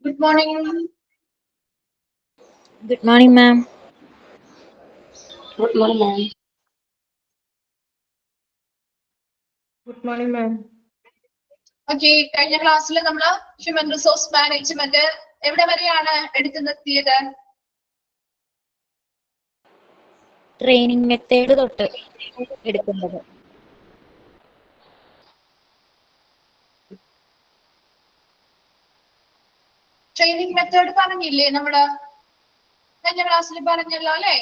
Good morning. Good morning, ma'am. Good morning, ma'am. Good morning, ma'am. Okay, കഴിഞ്ഞ ക്ലാസ്സിൽ നമ്മൾ human resource management എവിടെ വരെയാണ് എടുത്തു നിർത്തിയത്? ട്രെയിനിങ് മെത്തേഡ് തൊട്ട് എടുക്കുന്നത്. ട്രെയിനിങ് മെത്തേഡ് പറഞ്ഞില്ലേ നമ്മള്? കഴിഞ്ഞ ക്ലാസ്സിൽ പറഞ്ഞല്ലോ അല്ലെ?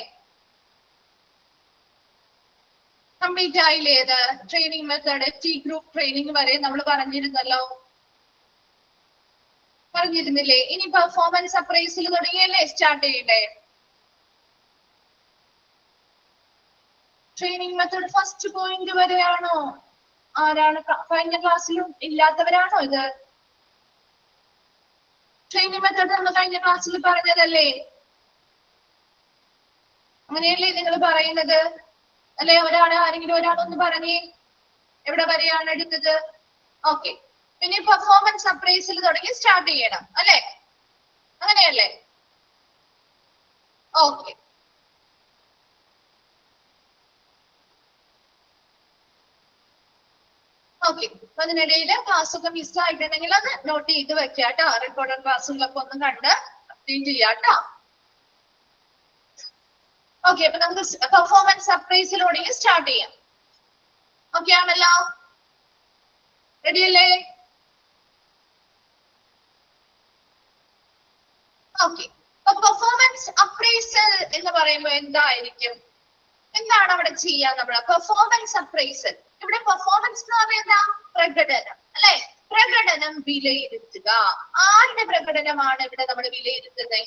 കംപ്ലീറ്റ് ആയില്ലേ ഇത്? Training method T group training വരെ നമ്മൾ പറഞ്ഞിരുന്നല്ലോ, പറഞ്ഞിരുന്നില്ലേ? ഇനി പെർഫോമൻസ് അപ്രൈസിൽ തുടങ്ങിയല്ലേ സ്റ്റാർട്ട് ചെയ്യണ്ടേ? ട്രെയിനിങ് മെത്തേഡ് ഫസ്റ്റ് പോയിന്റ് വരെയാണോ? ആരാണ് കഴിഞ്ഞ ക്ലാസ്സിലും ഇല്ലാത്തവരാണോ ഇത്? ട്രെയിനിങ് മെത്തേഡ് നമ്മൾ കഴിഞ്ഞ ക്ലാസ്സിൽ പറഞ്ഞതല്ലേ? അങ്ങനെയല്ലേ നിങ്ങൾ പറയുന്നത് അല്ലെ? ആരെങ്കിലും ഒരാളൊന്ന് പറഞ്ഞേ, എവിടെ വരെയാണ് എടുത്തത്? ഓക്കെ, പിന്നെ പെർഫോമൻസ് അപ്രൈസിൽ തുടങ്ങി സ്റ്റാർട്ട് ചെയ്യണം അല്ലെ? അങ്ങനെയല്ലേ? Okay, okay. അപ്പൊ അതിനിടയിൽ ക്ലാസ് ഒക്കെ മിസ് ആയിട്ടുണ്ടെങ്കിൽ അത് നോട്ട് ചെയ്ത് വെക്കാട്ടോ. റെക്കോർഡഡ് ക്ലാസ്സുകളൊക്കെ ഒന്ന് കണ്ട് അപ്ഡേറ്റ് ചെയ്യാട്ടോ. ഓക്കെ, അപ്പൊ നമുക്ക് പെർഫോമൻസ് അപ്രൈസിലൂടെ സ്റ്റാർട്ട് ചെയ്യാം. ഓക്കെ ആണല്ലോ? റെഡി അല്ലേ? ഓക്കെ, അപ്പൊ പെർഫോമൻസ് അപ്രൈസൽ എന്ന് പറയുമ്പോൾ എന്തായിരിക്കും? എന്താണ് അവിടെ ചെയ്യാൻ നമ്മൾ? പെർഫോമൻസ് അപ്രൈസൽ, ഇവിടെ പെർഫോമൻസ് എന്ന് പറയുന്നത് പ്രകടനം അല്ലെ? പ്രകടനം വിലയിരുത്തുക. ആരുടെ പ്രകടനമാണ് ഇവിടെ നമ്മൾ വിലയിരുത്തുന്നത്?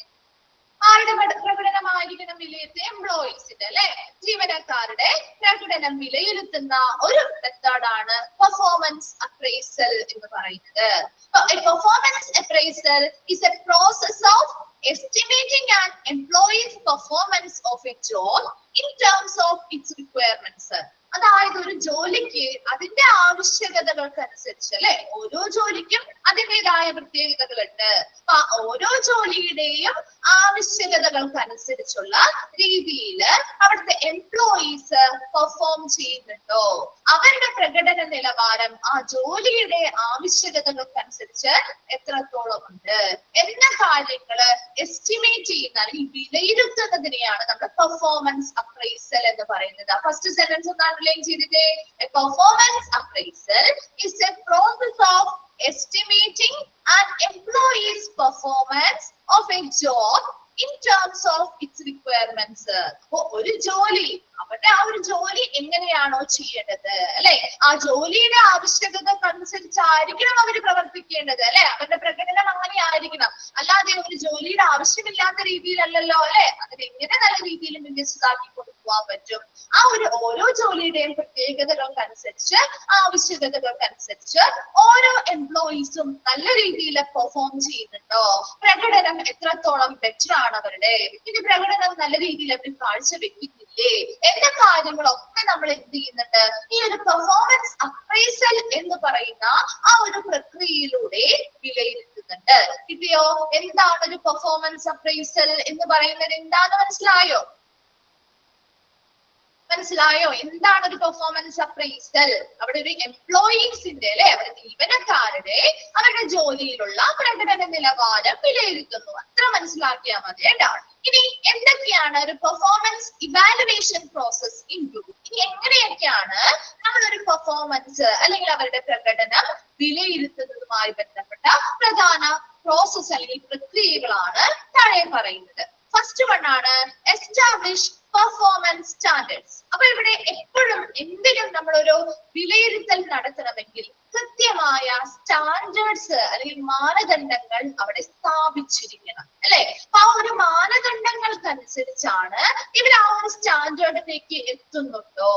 ആരുടെ പ്രകടനമായിരിക്കണം വിലയിരുത്തുക? എംപ്ലോയീസിന്റെ അല്ലെ? ജീവനക്കാരുടെ പ്രകടനം വിലയിരുത്തുന്ന ഒരു മെത്തേഡാണ് പെർഫോമൻസ് അപ്രൈസൽ എന്ന് പറയുന്നത്. Performance appraisal is A process of estimating an employee's performance of a job in terms of its requirements. അതായത് ഒരു ജോലിക്ക് അതിന്റെ ആവശ്യകതകൾക്കനുസരിച്ച് അല്ലെ? ഓരോ ജോലിക്കും അതിൻ്റെതായ പ്രത്യേകതകളുണ്ട്. അപ്പൊ ഓരോ ജോലിയുടെയും ആവശ്യകതകൾക്കനുസരിച്ചുള്ള രീതിയിൽ അവിടുത്തെ എംപ്ലോയീസ് പെർഫോം ചെയ്യുന്നുണ്ടോ, അവരുടെ പ്രകടന നിലവാരം ആ ജോലിയുടെ ആവശ്യകതകൾക്കനുസരിച്ച് എത്രത്തോളം ഉണ്ട് എന്ന കാര്യങ്ങള് എസ്റ്റിമേറ്റ് ചെയ്യുന്ന അല്ലെങ്കിൽ വിലയിരുത്തുന്നതിനെയാണ് നമ്മൾ പെർഫോമൻസ് അപ്രൈസൽ എന്ന് പറയുന്നത്. ഫസ്റ്റ് സെന്റൻസ് ഒന്ന് അണ്ടർലൈൻ ചെയ്തിട്ടേ. Performance appraisal is a process of estimating an employee's performance of a job in terms of its requirements. ഒരു ജോലി, അവരുടെ ആ ഒരു ജോലി എങ്ങനെയാണോ ചെയ്യേണ്ടത് അല്ലെ? ആ ജോലിയുടെ ആവശ്യകതക്കനുസരിച്ചായിരിക്കണം അവർ പ്രവർത്തിക്കേണ്ടത് അല്ലെ? അവരുടെ പ്രകടനം അങ്ങനെ ആയിരിക്കണം. അല്ലാതെ ഒരു ജോലിയുടെ ആവശ്യമില്ലാത്ത രീതിയിലല്ലല്ലോ അല്ലെ? അതിനെങ്ങനെ നല്ല രീതിയിൽ മികച്ചതാക്കി കൊടുക്കുവാൻ പറ്റും? ആ ഒരു ഓരോ ജോലിയുടെയും പ്രത്യേകതകൾക്കനുസരിച്ച് ആവശ്യകതകൾക്കനുസരിച്ച് ഓരോ എംപ്ലോയീസും നല്ല രീതിയിൽ പെർഫോം ചെയ്യുന്നുണ്ടോ, പ്രകടനം എത്രത്തോളം ബെറ്റർ ആണ് അവരുടെ, ഇനി പ്രകടനം നല്ല രീതിയിൽ അവർ കാഴ്ചവെക്കുന്നില്ലേ എന്ന കാര്യങ്ങളൊക്കെ നമ്മൾ എന്ത് ചെയ്യുന്നുണ്ട്? ഈ ഒരു പെർഫോമൻസ് അപ്രൈസൽ എന്ന് പറയുന്ന ആ ഒരു പ്രക്രിയയിലൂടെ വിലയിരുത്തുന്നുണ്ട്. കിട്ടിയോ? എന്താണ് ഒരു പെർഫോമൻസ് അപ്രൈസൽ എന്ന് പറയുന്നത്? എന്താന്ന് മനസ്സിലായോ? മനസ്സിലായോ? എന്താണ് ഒരു പെർഫോമൻസ് അപ്രൈസൽ? അവിടെ ഒരു എംപ്ലോയീസിന്റെ അല്ലെ, അവരുടെ ജീവനക്കാരുടെ അവരുടെ ജോലിയിലുള്ള പ്രകടന നിലവാരം വിലയിരുത്തുന്നു. അത്ര മനസ്സിലാക്കിയാൽ മതി കേട്ടോ. ഇനി എന്തൊക്കെയാണ് ഒരു പെർഫോമൻസ് ഇവാലുവേഷൻ പ്രോസസ് ഇൻക്ലൂഡ്? ഇനി എങ്ങനെയൊക്കെയാണ് നമ്മളൊരു പെർഫോമൻസ് അല്ലെങ്കിൽ അവരുടെ പ്രകടനം വിലയിരുത്തുന്നതുമായി ബന്ധപ്പെട്ട പ്രധാന പ്രോസസ് അല്ലെങ്കിൽ പ്രക്രിയകളാണ് താഴെ പറയുന്നത്. ഫസ്റ്റ് വൺ ആണ് എസ്റ്റാബ്ലിഷ് പെർഫോമൻസ് സ്റ്റാൻഡേർഡ്സ്. അപ്പൊ ഇവിടെ എപ്പോഴും എന്തിനും നമ്മളൊരു വിലയിരുത്തൽ നടത്തണമെങ്കിൽ കൃത്യമായ സ്റ്റാൻഡേർഡ്സ് അല്ലെങ്കിൽ മാനദണ്ഡങ്ങൾ അവിടെ സ്ഥാപിച്ചിരിക്കണം അല്ലെ? അപ്പൊ ആ ഒരു മാനദണ്ഡങ്ങൾക്കനുസരിച്ചാണ് ഇവർ ആ ഒരു സ്റ്റാൻഡേർഡിലേക്ക് എത്തുന്നുണ്ടോ,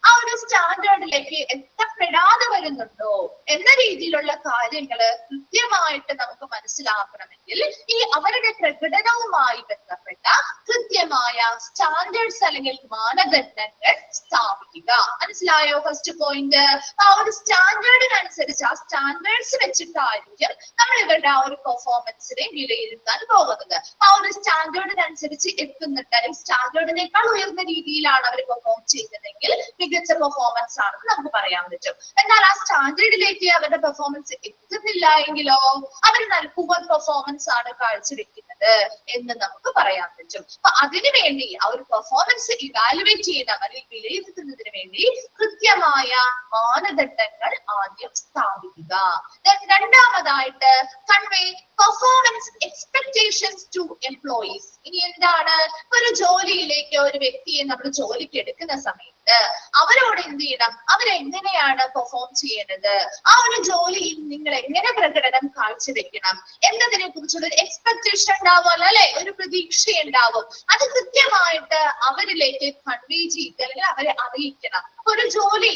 ആ ഒരു സ്റ്റാൻഡേർഡിലേക്ക് എത്തപ്പെടാതെ വരുന്നുണ്ടോ എന്ന രീതിയിലുള്ള കാര്യങ്ങള് കൃത്യമായിട്ട് നമുക്ക് മനസ്സിലാക്കണമെങ്കിൽ ഈ അവരുടെ പ്രകടനവുമായി ബന്ധപ്പെട്ട കൃത്യമായ സ്റ്റാൻഡേർഡ്സ് അല്ലെങ്കിൽ മാനദണ്ഡങ്ങൾ സ്ഥാപിക്കുക. മനസ്സിലായോ? ഫസ്റ്റ് പോയിന്റ് ആ ഒരു സ്റ്റാൻഡേർഡിനനുസരിച്ച്, ആ സ്റ്റാൻഡേർഡ്സ് വെച്ചിട്ടായിരിക്കും നമ്മൾ ഇവരുടെ ആ ഒരു പെർഫോമൻസിനെ വിലയിരുത്താൻ പോകുന്നത്. ആ ഒരു സ്റ്റാൻഡേർഡിനനുസരിച്ച് എത്തുന്നുണ്ട്, അല്ലെങ്കിൽ സ്റ്റാൻഡേർഡിനേക്കാൾ ഉയർന്ന രീതിയിലാണ് അവർ പെർഫോം ചെയ്യുന്നതെങ്കിൽ മികച്ച പെർഫോമൻസ് ആണെന്ന് നമുക്ക് പറയാൻ പറ്റും. എന്നാൽ ആ സ്റ്റാൻഡേർഡിലേക്ക് അവരുടെ പെർഫോമൻസ് എത്തുന്നില്ല എങ്കിലോ അവർ പുവർ പെർഫോമൻസ് ആണ് കാഴ്ചവെക്കുന്നത് എന്ന് നമുക്ക് പറയാൻ പറ്റും. അപ്പൊ അതിനുവേണ്ടി ആ ഒരു പെർഫോമൻസ് ഇവാലുവേറ്റ് ചെയ്യുന്ന അല്ലെങ്കിൽ വിലയിരുത്തുന്നതിന് വേണ്ടി കൃത്യമായ മാനദണ്ഡങ്ങൾ ആദ്യം സ്ഥാപിക്കുക. രണ്ടാമതായിട്ട് convey performance expectations to employees. ഇനി എന്താണ്, ഒരു ജോലിയിലേക്ക് ഒരു വ്യക്തിയെ നമ്മൾ ജോലിക്ക് എടുക്കുന്ന സമയത്ത് അവരോട് എന്ത് ചെയ്യണം, അവരെങ്ങനെയാണ് പെർഫോം ചെയ്യേണ്ടത്, ആ ഒരു ജോലിയിൽ നിങ്ങൾ എങ്ങനെ പ്രകടനം കാഴ്ചവെക്കണം എന്നതിനെ കുറിച്ചുള്ള ഒരു എക്സ്പെക്ടേഷൻ ഉണ്ടാവുമല്ലോ അല്ലെ, ഒരു പ്രതീക്ഷ ഉണ്ടാവും. അത് കൃത്യമായിട്ട് അവരിലേക്ക് കൺവേ ചെയ്ത് അല്ലെങ്കിൽ അവരെ അറിയിക്കണം. ഒരു ജോലി,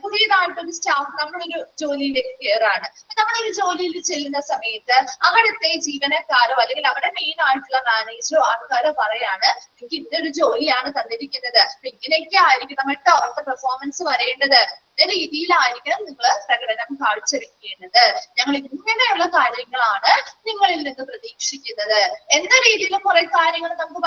പുതിയതായിട്ടൊരു സ്റ്റാഫ് നമ്മളൊരു ജോലിയിലേക്ക് കയറാണ്, നമ്മളൊരു ജോലിയിൽ ചെല്ലുന്ന സമയത്ത് അവിടുത്തെ ജീവനക്കാരോ അല്ലെങ്കിൽ അവിടെ മെയിൻ ആയിട്ടുള്ള മാനേജറോ ആൾക്കാരോ പറയാണ് എനിക്ക് ഇന്നൊരു ജോലിയാണ് തന്നിരിക്കുന്നത്, ഇങ്ങനെയൊക്കെ ആയിരിക്കണം കേട്ടോ അവരുടെ പെർഫോമൻസ് വരേണ്ടത്, ഇന്ന രീതിയിലായിരിക്കണം നിങ്ങൾ പ്രകടനം കാഴ്ചവെക്കേണ്ടത്, ഞങ്ങൾ ഇങ്ങനെയുള്ള കാര്യങ്ങളാണ് നിങ്ങളിൽ നിന്ന് പ്രതീക്ഷിക്കുന്നത് എന്ന രീതിയിൽ കുറെ കാര്യങ്ങൾ നമുക്ക്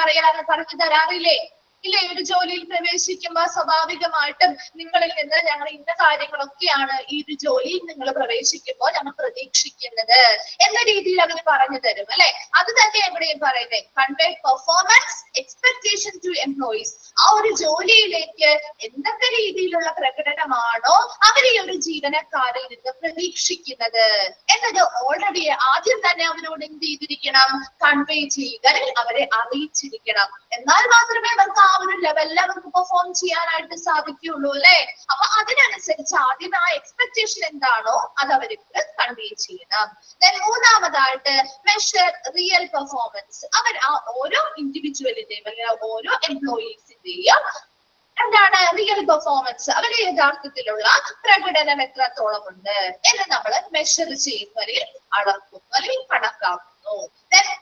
പറഞ്ഞു തരാറില്ലേ? ഇല്ലേ? ഒരു ജോലിയിൽ പ്രവേശിക്കുമ്പോൾ സ്വാഭാവികമായിട്ടും നിങ്ങളിൽ നിന്ന് ഞങ്ങൾ ഇന്ന കാര്യങ്ങളൊക്കെയാണ് ഈ ഒരു ജോലിയിൽ നിങ്ങൾ പ്രവേശിക്കുമ്പോൾ ഞങ്ങൾ പ്രതീക്ഷിക്കുന്നത് എന്ന രീതിയിൽ അവർ പറഞ്ഞു തരും അല്ലെ. അത് തന്നെ എവിടെയും പറയുന്നത് convey performance expectation to employees. ആ ഒരു ജോലിയിലേക്ക് എന്തൊക്കെ രീതിയിലുള്ള പ്രകടനമാണോ അവർ ഈ ഒരു ജീവനക്കാരിൽ നിന്ന് പ്രതീക്ഷിക്കുന്നത് എന്നത് ഓൾറെഡി ആദ്യം തന്നെ അവരോട് എന്ത് ചെയ്തിരിക്കണം, കൺവേ ചെയ്യുക, അവരെ അറിയിച്ചിരിക്കണം. എന്നാൽ മാത്രമേ അവർക്ക് ആ ഒരു ലെവലിൽ അവർക്ക് പെർഫോം ചെയ്യാനായിട്ട് സാധിക്കുകയുള്ളൂ അല്ലെ. അപ്പൊ അതിനനുസരിച്ച് ആദ്യം ആ എക്സ്പെക്ടേഷൻ എന്താണോ അത് അവർക്ക് കൺവേ ചെയ്യണം. മൂന്നാമതായിട്ട് മെഷർ റിയൽ പെർഫോമൻസ്. അവർ ആ ഓരോ ഇൻഡിവിജ്വലിന്റെയും അല്ലെങ്കിൽ ഓരോ എംപ്ലോയീസിന്റെയും എന്താണ് റിയൽ പെർഫോമൻസ്, അവരുടെ യഥാർത്ഥത്തിലുള്ള പ്രകടനം എത്രത്തോളം ഉണ്ട് എന്ന് നമ്മൾ മെഷർ ചെയ്യുന്നു അല്ലെങ്കിൽ അളക്കുന്നു അല്ലെങ്കിൽ കണക്കാക്കുന്നു.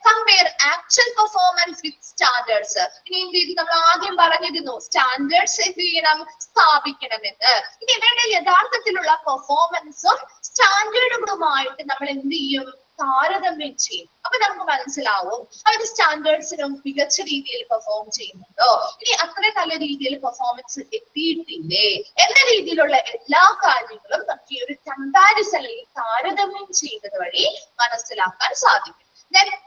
കമ്പയർ ആക്ച്വൽ പെർഫോമൻസ് വിത്ത് സ്റ്റാൻഡേർഡ്സ്. ഇനി എന്ത് ചെയ്തു, നമ്മൾ ആദ്യം പറഞ്ഞിരുന്നു സ്റ്റാൻഡേർഡ്സ് എന്ത് ചെയ്യണം, സ്ഥാപിക്കണമെന്ന്. ഇനി ഇവരുടെ യഥാർത്ഥത്തിലുള്ള പെർഫോമൻസും സ്റ്റാൻഡേർഡുകളുമായിട്ട് നമ്മൾ എന്ത് ചെയ്യും, താരതമ്യം ചെയ്യും. അപ്പൊ നമുക്ക് മനസ്സിലാവും അവർ സ്റ്റാൻഡേർഡ്സിനും മികച്ച രീതിയിൽ പെർഫോം ചെയ്യുന്നുണ്ടോ, ഇനി അത്ര നല്ല രീതിയിൽ പെർഫോമൻസ് എത്തിയിട്ടില്ലേ എന്ന രീതിയിലുള്ള എല്ലാ കാര്യങ്ങളും നമുക്ക് ഈ ഒരു കമ്പാരിസൺ അല്ലെങ്കിൽ താരതമ്യം ചെയ്യുന്നത് വഴി മനസ്സിലാക്കാൻ സാധിക്കും.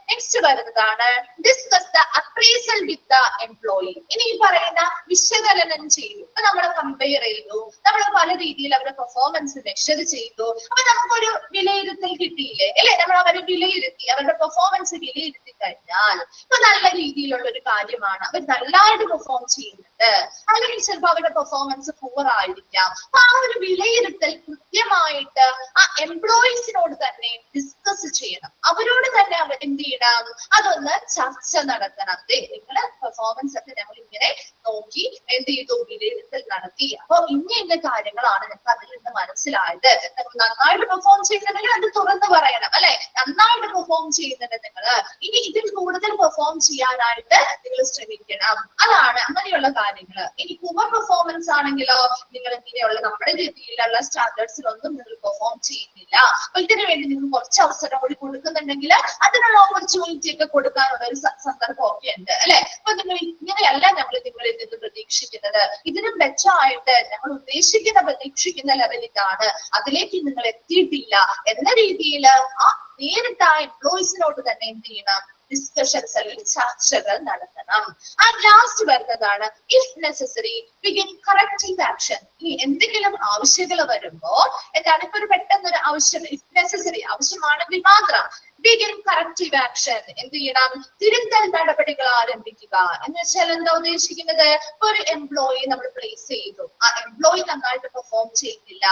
നെക്സ്റ്റ് വരുന്നതാണ് discuss the appraisal with the employee. ഇനി ഈ പറയുന്ന വിശകലനം ചെയ്തു, ഇപ്പൊ നമ്മൾ കമ്പയർ ചെയ്തു, നമ്മൾ പല രീതിയിൽ അവരുടെ പെർഫോമൻസ് മെഷർ ചെയ്തു, അപ്പൊ നമുക്കൊരു വിലയിരുത്തൽ കിട്ടിയില്ലേ അല്ലെ. നമ്മൾ അവരെ വിലയിരുത്തി, അവരുടെ പെർഫോമൻസ് വിലയിരുത്തി കഴിഞ്ഞാൽ ഇപ്പൊ നല്ല രീതിയിലുള്ള ഒരു കാര്യമാണ്, അവർ നല്ലതായിട്ട് പെർഫോം ചെയ്യുന്നുണ്ട്, അല്ലെങ്കിൽ ചിലപ്പോൾ അവരുടെ പെർഫോമൻസ് പൂർ ആയിരിക്കാം. അപ്പൊ ആ ഒരു വിലയിരുത്തൽ കൃത്യമായിട്ട് ആ എംപ്ലോയീസിനോട് തന്നെ ഡിസ്കസ് ചെയ്യണം, അവരോട് തന്നെ എന്ത് ചെയ്യണം, അതൊന്ന് ചർച്ച നടത്തണം. നിങ്ങളുടെ പെർഫോമൻസ് ഒക്കെ ഞങ്ങൾ ഇങ്ങനെ നോക്കി എന്ത് ചെയ്തു, വിലയിരുത്തൽ നടത്തി, അപ്പൊ ഇന്ന കാര്യങ്ങളാണ് ഞങ്ങൾക്ക് അതിൽ നിന്ന് മനസ്സിലായത്. നിങ്ങൾ നന്നായിട്ട് പെർഫോം ചെയ്യുന്നുണ്ടെങ്കിൽ അത് തുറന്നു പറയണം അല്ലെ, നന്നായിട്ട് പെർഫോം ചെയ്യുന്നുണ്ട് നിങ്ങൾ, ഇനി ഇതിൽ കൂടുതൽ പെർഫോം ചെയ്യാനായിട്ട് നിങ്ങൾ ശ്രമിക്കണം. അതാണ് അങ്ങനെയുള്ള കാര്യങ്ങൾ. ഇനി പുവർ പെർഫോമൻസ് ആണെങ്കിലോ നിങ്ങൾ ഇങ്ങനെയുള്ള നമ്മുടെ രീതിയിലുള്ള സ്റ്റാൻഡേർഡ്സിലൊന്നും നിങ്ങൾ പെർഫോം ചെയ്യുന്നില്ല, അപ്പൊ ഇതിനു വേണ്ടി നിങ്ങൾ കുറച്ച് അവസരം കൂടി കൊടുക്കുന്നുണ്ടെങ്കിൽ അതിനുള്ള ഓപ്പർച്യൂണിറ്റി ഒക്കെ കൊടുക്കാനുള്ള ഒരു സന്ദർഭം ഒക്കെ ഉണ്ട് അല്ലെ. അപ്പൊ നിങ്ങൾ ഇങ്ങനെയല്ല ഞങ്ങൾ നിങ്ങളിൽ നിന്ന് പ്രതീക്ഷിക്കുന്നത്, ഇതിനും മെച്ചമായിട്ട് ഞങ്ങൾ ഉദ്ദേശിക്കുന്ന പ്രതീക്ഷിക്കുന്ന ലെവൽ ഇതാണ്, അതിലേക്ക് നിങ്ങൾ എത്തിയിട്ടില്ല എന്ന രീതിയിൽ ആ നേരിട്ട് ആ എംപ്ലോയീസിനോട് തന്നെ എന്ത് ചെയ്യണം, ഡിസ്കഷൻസ് അല്ലെങ്കിൽ ചർച്ചകൾ നടത്തണം. ആൻഡ് ലാസ്റ്റ് വരുന്നതാണ് if necessary begin corrective action. ഇനി എന്തെങ്കിലും ആവശ്യങ്ങൾ വരുമ്പോ എന്താണ്, ഇപ്പൊ ഒരു പെട്ടെന്നൊരു ആവശ്യം ഇഫ് നെസസറി ആവശ്യമാണെങ്കിൽ മാത്രം ബിഗിൻ കറക്റ്റീവ് ആക്ഷൻ എന്ത് ചെയ്യണം, തിരുത്തൽ നടപടികൾ ആരംഭിക്കുക. എന്ന് വെച്ചാൽ എന്താ ഉദ്ദേശിക്കുന്നത്, ഒരു എംപ്ലോയി നമ്മൾ പ്ലേസ് ചെയ്തു, ആ എംപ്ലോയി നന്നായിട്ട് പെർഫോം ചെയ്യുന്നില്ല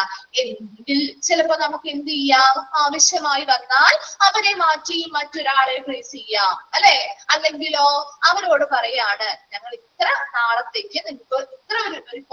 എങ്കിൽ ചിലപ്പോ നമുക്ക് എന്ത് ചെയ്യാം, ആവശ്യമായി വന്നാൽ അവരെ മാറ്റി മറ്റൊരാളെ പ്ലേസ് ചെയ്യാം അല്ലെ. അല്ലെങ്കിലോ അവരോട് പറയാണ് ഞങ്ങൾ ഇത്ര നാളത്തേക്ക് നിങ്ങൾക്ക് ഇത്ര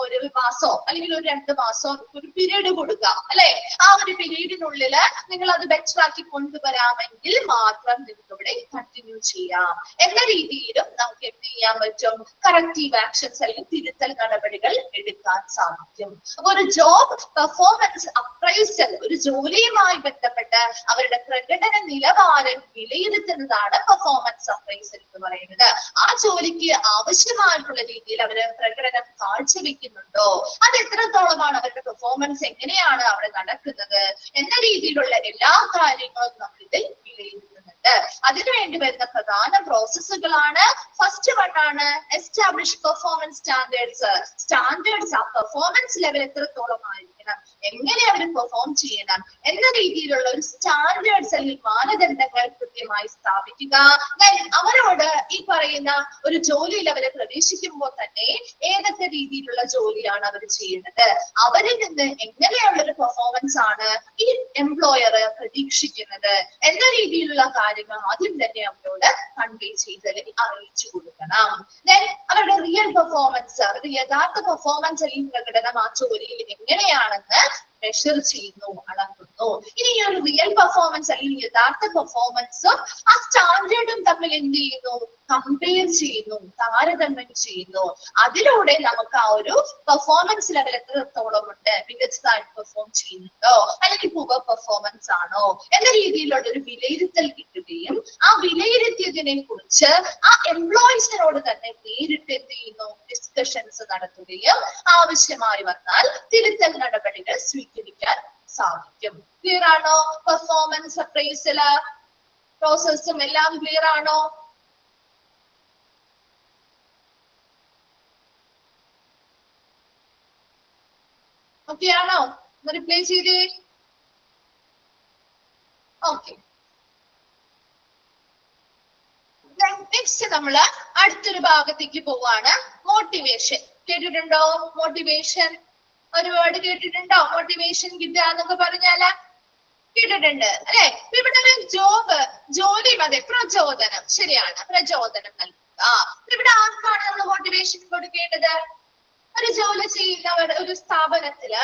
ഒരു മാസോ അല്ലെങ്കിൽ ഒരു 2 മാസോ ഒരു പീരീഡ് കൊടുക്കാം അല്ലെ, ആ ഒരു പീരീഡിനുള്ളിൽ നിങ്ങൾ അത് ബെറ്റർ ആക്കി കൊണ്ടുവരാമെങ്കിൽ എങ്കിൽ മാത്രം നിങ്ങൾക്ക് ഇവിടെ കണ്ടിന്യൂ ചെയ്യാം എന്ന രീതിയിലും നമുക്ക് എന്ത് ചെയ്യാൻ പറ്റും, കറക്റ്റീവ് ആക്ഷൻസ് അല്ലെങ്കിൽ തിരുത്തൽ നടപടികൾ എടുക്കാൻ സാധിക്കും. അപ്പൊ ഒരു ജോബ് പെർഫോമൻസ് അപ്രൈസൽ, ഒരു ജോലിയുമായി ബന്ധപ്പെട്ട് അവരുടെ പ്രകടന നിലവാരം വിലയിരുത്തുന്നതാണ് പെർഫോമൻസ് അപ്രൈസൽ എന്ന് പറയുന്നത്. ആ ജോലിക്ക് ആവശ്യമായിട്ടുള്ള രീതിയിൽ അവര് പ്രകടനം കാഴ്ചവെക്കുന്നുണ്ടോ, അത് എത്രത്തോളമാണ് അവരുടെ പെർഫോമൻസ്, എങ്ങനെയാണ് അവിടെ നടക്കുന്നത് എന്ന രീതിയിലുള്ള എല്ലാ കാര്യങ്ങളും നമ്മൾ ഇതിൽ വിലയിരുത്തുന്നുണ്ട്. അതിനുവേണ്ടി വരുന്ന പ്രധാന പ്രോസസ്സുകളാണ്. ഫസ്റ്റ് വൺ ആണ് എസ്റ്റാബ്ലിഷ് പെർഫോമൻസ് സ്റ്റാൻഡേർഡ്സ്. സ്റ്റാൻഡേർഡ്സ്, ആ പെർഫോമൻസ് ലെവൽ എത്രത്തോളം ആയിരിക്കണം, എങ്ങനെ അവർ പെർഫോം ചെയ്യണം എന്ന രീതിയിലുള്ള ഒരു സ്റ്റാൻഡേർഡ്സ് അല്ലെങ്കിൽ മാനദണ്ഡങ്ങൾ കൃത്യമായി സ്ഥാപിക്കുക. അവരോട് ഈ പറയുന്ന ഒരു ജോലിയിൽ അവരെ പ്രവേശിക്കുമ്പോൾ തന്നെ ഏതൊക്കെ രീതിയിലുള്ള ജോലിയാണ് അവർ ചെയ്യുന്നത്, അവരിൽ നിന്ന് എങ്ങനെയുള്ള ഒരു പെർഫോമൻസ് ആണ് ഈ എംപ്ലോയർ പ്രതീക്ഷിക്കുന്നത് എന്ന രീതിയിലുള്ള കാര്യങ്ങൾ ആദ്യം തന്നെ അവരോട് കൺവേ ചെയ്ത് അല്ലെങ്കിൽ അറിയിച്ചു കൊടുക്കണം. ദെൻ അവരുടെ റിയൽ പെർഫോമൻസ്, അവരുടെ യഥാർത്ഥ പെർഫോമൻസ് അല്ലെങ്കിൽ പ്രകടനം ആ ജോലിയിൽ എങ്ങനെയാണെന്ന് മെഷർ ചെയ്യുന്നു, അളക്കുന്നു. ഇനി ഈ ഒരു റിയൽ പെർഫോമൻസ് അല്ലെങ്കിൽ യഥാർത്ഥ പെർഫോമൻസും ആ സ്റ്റാൻഡേർഡും തമ്മിൽ എന്ത് ചെയ്യുന്നു, കമ്പയർ ചെയ്യുന്നു, താരതമ്യം ചെയ്യുന്നു. അതിലൂടെ നമുക്ക് ആ ഒരു പെർഫോമൻസ് ലെവൽ എത്രത്തോളം ഉണ്ട്, മികച്ചതായിട്ട് പെർഫോം ചെയ്യുന്നുണ്ടോ അല്ലെങ്കിൽ പുവർ പെർഫോമൻസ് ആണോ എന്ന രീതിയിലുള്ള ഒരു വിലയിരുത്തൽ കിട്ടുകയും ആ വിലയിരുത്തിയതിനെ കുറിച്ച് ആ എംപ്ലോയീസിനോട് തന്നെ നേരിട്ട് എന്ത് ചെയ്യുന്നു, ഡിസ്കഷൻസ് നടത്തുകയും ആവശ്യമായി വന്നാൽ തിരുത്തൽ നടപടികൾ സ്വീകരിക്കാൻ സാധിക്കും. ക്ലിയർ ആണോ? പെർഫോമൻസ് അപ്രൈസൽ പ്രോസസ്സും എല്ലാം ക്ലിയർ ആണോ? ഓക്കെ ആണോ? റിപ്ലൈ ചെയ്തേ. ഓക്കെ, നെക്സ്റ്റ് നമ്മള് അടുത്തൊരു ഭാഗത്തേക്ക് പോവാണ്. മോട്ടിവേഷൻ കേട്ടിട്ടുണ്ടോ? മോട്ടിവേഷൻ ഒരു വേർഡ് കേട്ടിട്ടുണ്ടോ? മോട്ടിവേഷൻ കിട്ടുക എന്നൊക്കെ പറഞ്ഞാല് കേട്ടിട്ടുണ്ട് അല്ലെ? ഇവിടെ ഒരു ജോലി അതെ, പ്രചോദനം, ശരിയാണ്, പ്രചോദനം നൽകുക. ഇവിടെ ആർക്കാണ് നമ്മൾ മോട്ടിവേഷൻ കൊടുക്കേണ്ടത്? ഒരു ജോലി ചെയ്യുന്ന ഒരു സ്ഥാപനത്തില്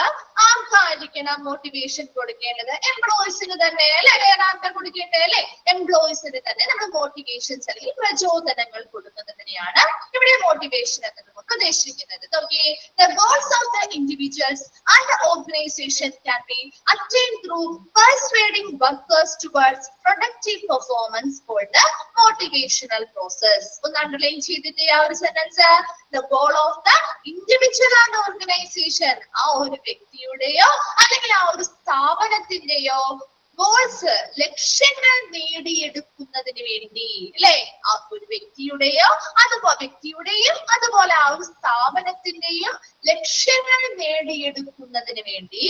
ആർക്കായിരിക്കണം മോട്ടിവേഷൻ കൊടുക്കേണ്ടത്? എംപ്ലോയീസിന് തന്നെ അല്ലെ? വേറെ ആർക്കാ കൊടുക്കേണ്ടത് അല്ലെ? എംപ്ലോയീസിന് തന്നെ നമ്മൾ മോട്ടിവേഷൻസ് അല്ലെങ്കിൽ പ്രചോദനങ്ങൾ കൊടുക്കുന്നതിനെയാണ് ഇവിടെ മോട്ടിവേഷൻ എന്നതുകൊണ്ട് ഉദ്ദേശിക്കുന്നത്. നോക്കിയേ, the goals of the individuals and the organization can be attained through persuading workers towards productive performance called the motivational process. ഒന്ന് അണ്ടർലൈൻ ചെയ്തിട്ട് ആ ഒരു sentence, the goal of the individual and organization, ആ ഒരു വ്യക്തിയുടെയോ അല്ലെങ്കിൽ ആ ഒരു സ്ഥാപനത്തിന്റെയോ ഗോൾസ്, ലക്ഷ്യങ്ങൾ നേടിയെടുക്കുന്നതിന് വേണ്ടി അല്ലെ, ആ ഒരു വ്യക്തിയുടെയും അതുപോലെ ആ ഒരു സ്ഥാപനത്തിന്റെയും ലക്ഷ്യങ്ങൾ നേടിയെടുക്കുന്നതിന് വേണ്ടി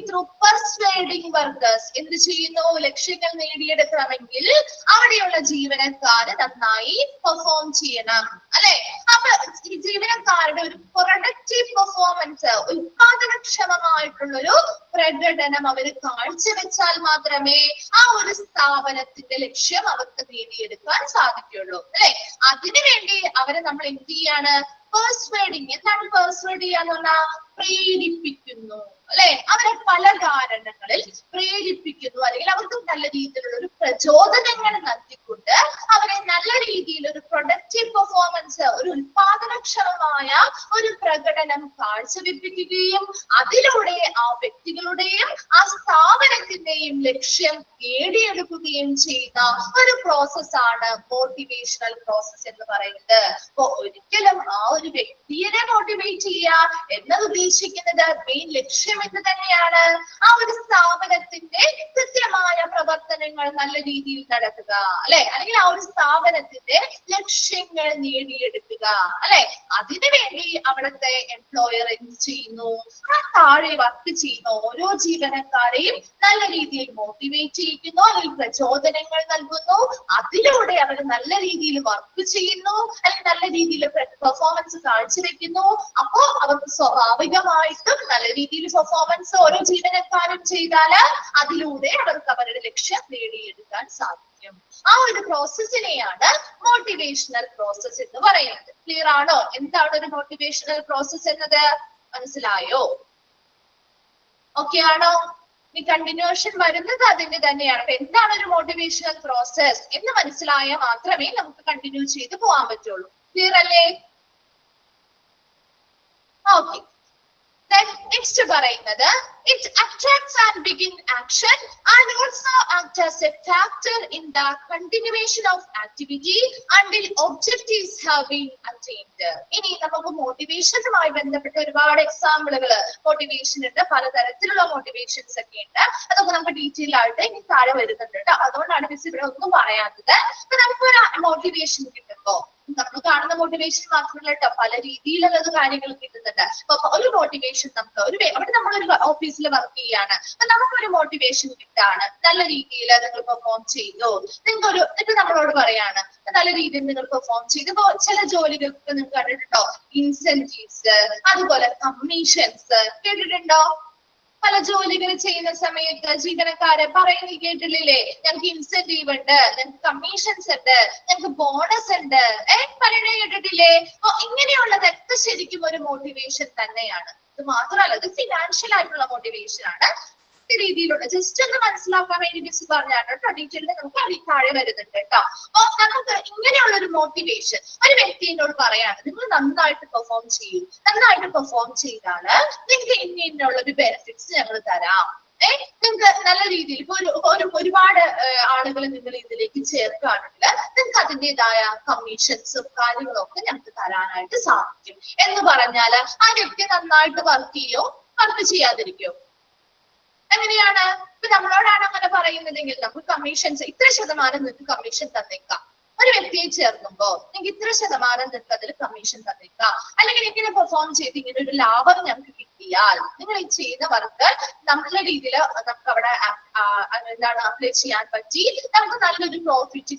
through persuading workers, എന്ത് ചെയ്യുന്നു? ലക്ഷ്യങ്ങൾ നേടിയെടുക്കണമെങ്കിൽ അവിടെയുള്ള ജീവനക്കാര് നന്നായി പെർഫോം ചെയ്യണം അല്ലെ? അപ്പൊ ഈ ജീവനക്കാരുടെ ഒരു പ്രൊഡക്റ്റീവ് പെർഫോമൻസ്, ഉത്പാദനക്ഷമമായിട്ടുള്ള ഒരു പ്രകടനം അവര് കാഴ്ചവെച്ചാൽ മാത്രമേ ആ ഒരു സ്ഥാപനത്തിന്റെ ലക്ഷ്യം അവർക്ക് നേടിയെടുക്കാൻ സാധിക്കുള്ളൂ അല്ലെ? അതിനുവേണ്ടി അവരെ നമ്മൾ എന്ത് ചെയ്യാണ്? പെർസ്വേഡിങ്. എന്താണ് പെർസ്വേഡ് ചെയ്യാന്ന് പറഞ്ഞാൽ? പ്രേരിപ്പിക്കുന്നു അല്ലെ? അവരെ പല കാരണങ്ങളിൽ പ്രേരിപ്പിക്കുന്നു, അല്ലെങ്കിൽ അവർക്ക് നല്ല രീതിയിലുള്ള ഒരു പ്രചോദനങ്ങൾ നൽകിക്കൊണ്ട് അവരെ നല്ല രീതിയിൽ ഒരു പ്രൊഡക്റ്റീവ് പെർഫോമൻസ്, ഒരു ഉത്പാദനക്ഷമമായ ഒരു പ്രകടനം കാഴ്ചവെപ്പിക്കുകയും അതിലൂടെ ആ വ്യക്തികളുടെയും ആ സ്ഥാപനത്തിന്റെയും ലക്ഷ്യം നേടിയെടുക്കുകയും ചെയ്യുന്ന ഒരു പ്രോസസ്സാണ് മോട്ടിവേഷണൽ പ്രോസസ് എന്ന് പറയുന്നത്. അപ്പൊ ഒരിക്കലും ആ ഒരു വ്യക്തിയെ മോട്ടിവേറ്റ് ചെയ്യുക എന്നത് ഉദ്ദേശിക്കുന്നത് മെയിൻ ലക്ഷ്യം എന്ത് തന്നെയാണ്? ആ ഒരു സ്ഥാപനത്തിന്റെ കൃത്യമായ പ്രവർത്തനങ്ങൾ നല്ല രീതിയിൽ നടക്കുക അല്ലെ? അല്ലെങ്കിൽ ആ ഒരു സ്ഥാപനത്തിന്റെ ലക്ഷ്യങ്ങൾ നേടിയെടുക്കുക അല്ലെ? അതിനുവേണ്ടി അവിടുത്തെ എംപ്ലോയർ എന്ത് ചെയ്യുന്നു? ആ താഴെ വർക്ക് ചെയ്യുന്ന ഓരോ ജീവനക്കാരെയും നല്ല രീതിയിൽ മോട്ടിവേറ്റ് ചെയ്യിക്കുന്നു, അല്ലെങ്കിൽ പ്രചോദനങ്ങൾ നൽകുന്നു. അതിലൂടെ അവർ നല്ല രീതിയിൽ വർക്ക് ചെയ്യുന്നു, അല്ലെങ്കിൽ നല്ല രീതിയിൽ പെർഫോമൻസ് കാഴ്ചവെക്കുന്നു. അപ്പോ അവർക്ക് സ്വാഭാവികമായിട്ടും നല്ല രീതിയിൽ പെർഫോമൻസ് ഓരോ ജീവനക്കാരും ചെയ്താല് അതിലൂടെ അവർക്ക് അവരുടെ ലക്ഷ്യം നേടിയെടുക്കാൻ സാധിക്കും. ആ ഒരു പ്രോസസ്സിനെയാണ് മോട്ടിവേഷണൽ പ്രോസസ് എന്ന് പറയുന്നത്. ക്ലിയർ ആണോ? എന്താണ് ഒരു മോട്ടിവേഷണൽ പ്രോസസ് എന്നത്? മനസ്സിലായോ? ഓക്കെ ആണോ? ഈ കണ്ടിന്യൂഷൻ വരുന്നത് അതിന്റെ തന്നെയാണ്. അപ്പൊ എന്താണ് ഒരു മോട്ടിവേഷണൽ പ്രോസസ് എന്ന് മനസ്സിലായാൽ മാത്രമേ നമുക്ക് കണ്ടിന്യൂ ചെയ്ത് പോകാൻ പറ്റുള്ളൂ. ക്ലിയർ അല്ലേ? ഓക്കെ. നെക്സ്റ്റ് പറയുന്നത് it attracts and begin action and also act as a factor in the continuation of activity until objectives have been attained. ഇനി നമുക്ക് മോട്ടിവേഷനുമായി ബന്ധപ്പെട്ട ഒരുപാട് എക്സാമ്പിളുകൾ മോട്ടിവേഷൻ ഉണ്ട്, പലതരത്തിലുള്ള മോട്ടിവേഷൻസ് ഒക്കെ ഉണ്ട്. അതൊക്കെ നമുക്ക് ഡീറ്റെയിൽ ആയിട്ട് ഇനി താഴെ വരുന്നുണ്ട് കേട്ടോ. അതുകൊണ്ടാണ് മിസ് ഇവിടെ ഒന്നും പറയാത്തത്. അപ്പൊ നമുക്കൊരു മോട്ടിവേഷൻ കിട്ടുമ്പോ നമ്മൾ കാണുന്ന മോട്ടിവേഷൻ മാത്രമല്ല കേട്ടോ, പല രീതിയിലുള്ളത് കാര്യങ്ങൾ കിട്ടുന്നുണ്ട്. അപ്പൊ ഒരു മോട്ടിവേഷൻ നമുക്ക് അവിടെ നമ്മളൊരു ഓഫീസിൽ വർക്ക് ചെയ്യാണ്, അപ്പൊ നമുക്കൊരു മോട്ടിവേഷൻ കിട്ടാണ്, നല്ല രീതിയിൽ നിങ്ങൾ പെർഫോം ചെയ്തു, നിങ്ങൾക്കൊരു എന്നിട്ട് നമ്മളോട് പറയാണ് നല്ല രീതിയിൽ നിങ്ങൾ പെർഫോം ചെയ്തു. ഇപ്പൊ ചില ജോലികൾക്ക് നിങ്ങൾ കണ്ടിട്ടുണ്ടോ ഇൻസെന്റീവ്സ്, അതുപോലെ കമ്മീഷൻസ് കേട്ടിട്ടുണ്ടോ? പല ജോലികൾ ചെയ്യുന്ന സമയത്ത് ജീവനക്കാരെ പറയുന്നത് കേട്ടില്ലേ, ഞങ്ങൾക്ക് ഇൻസെന്റീവ് ഉണ്ട്, ഞങ്ങൾക്ക് കമ്മീഷൻസ് ഉണ്ട്, ഞങ്ങൾക്ക് ബോണസ് ഉണ്ട്, പറയണേ കേട്ടിട്ടില്ലേ? അപ്പൊ ഇങ്ങനെയുള്ളതൊക്കെ ശരിക്കും ഒരു മോട്ടിവേഷൻ തന്നെയാണ്. ഇത് മാത്രമല്ല, ഇത് ഫിനാൻഷ്യൽ ആയിട്ടുള്ള മോട്ടിവേഷൻ ആണ്. രീതിയിലുള്ള ജസ്റ്റ് ഒന്ന് മനസ്സിലാക്കാൻ വേണ്ടി മിസ് പറഞ്ഞാണ് കേട്ടോ. ഡീറ്റെയിലിൽ നമുക്ക് അതിൽ താഴെ വരുന്നുണ്ട് കേട്ടോ. അപ്പൊ നമുക്ക് ഇങ്ങനെയുള്ള ഒരു മോട്ടിവേഷൻ ഒരു വ്യക്തി എന്നോട് പറയാണ്, നിങ്ങൾ നന്നായിട്ട് പെർഫോം ചെയ്യും, നന്നായിട്ട് പെർഫോം ചെയ്താല് നിങ്ങൾക്ക് ഇങ്ങനെയുള്ള ഒരു ബെനിഫിറ്റ്സ് ഞങ്ങൾ തരാം, നിങ്ങൾക്ക് നല്ല രീതിയിൽ ഇപ്പൊ ഒരുപാട് ആളുകൾ നിങ്ങൾ ഇതിലേക്ക് ചേർക്കുകയാണെങ്കിൽ നിങ്ങൾക്ക് അതിൻ്റെതായ കമ്മീഷൻസും കാര്യങ്ങളും ഒക്കെ ഞങ്ങൾക്ക് തരാനായിട്ട് സാധിക്കും എന്ന് പറഞ്ഞാല് ആ വ്യക്തി നന്നായിട്ട് വർക്ക് ചെയ്യോ വർക്ക് ചെയ്യാതിരിക്കോ? എങ്ങനെയാണ്? ഇപ്പൊ നമ്മളോടാണ് അങ്ങനെ പറയുന്നതെങ്കിൽ നമുക്ക് കമ്മീഷൻസ് ഇത്ര ശതമാനം നിങ്ങൾക്ക് കമ്മീഷൻ തന്നേക്കാം. ഒരു വ്യക്തിയെ ചേർക്കുമ്പോ നിങ്ങൾക്ക് ഇത്ര ശതമാനം നിങ്ങൾക്ക് അതിൽ കമ്മീഷൻ തന്നേക്കാം, അല്ലെങ്കിൽ ഇങ്ങനെ പെർഫോം ചെയ്ത് ഇങ്ങനെ ഒരു ലാഭം ഞങ്ങൾക്ക് കിട്ടിയാൽ നിങ്ങൾ ഈ ചെയ്യുന്ന വർക്ക് നല്ല രീതിയിൽ നമുക്ക് അവിടെ എന്താണ് അപ്ലൈ ചെയ്യാൻ പറ്റി, നമുക്ക് നല്ലൊരു പ്രോഫിറ്റ്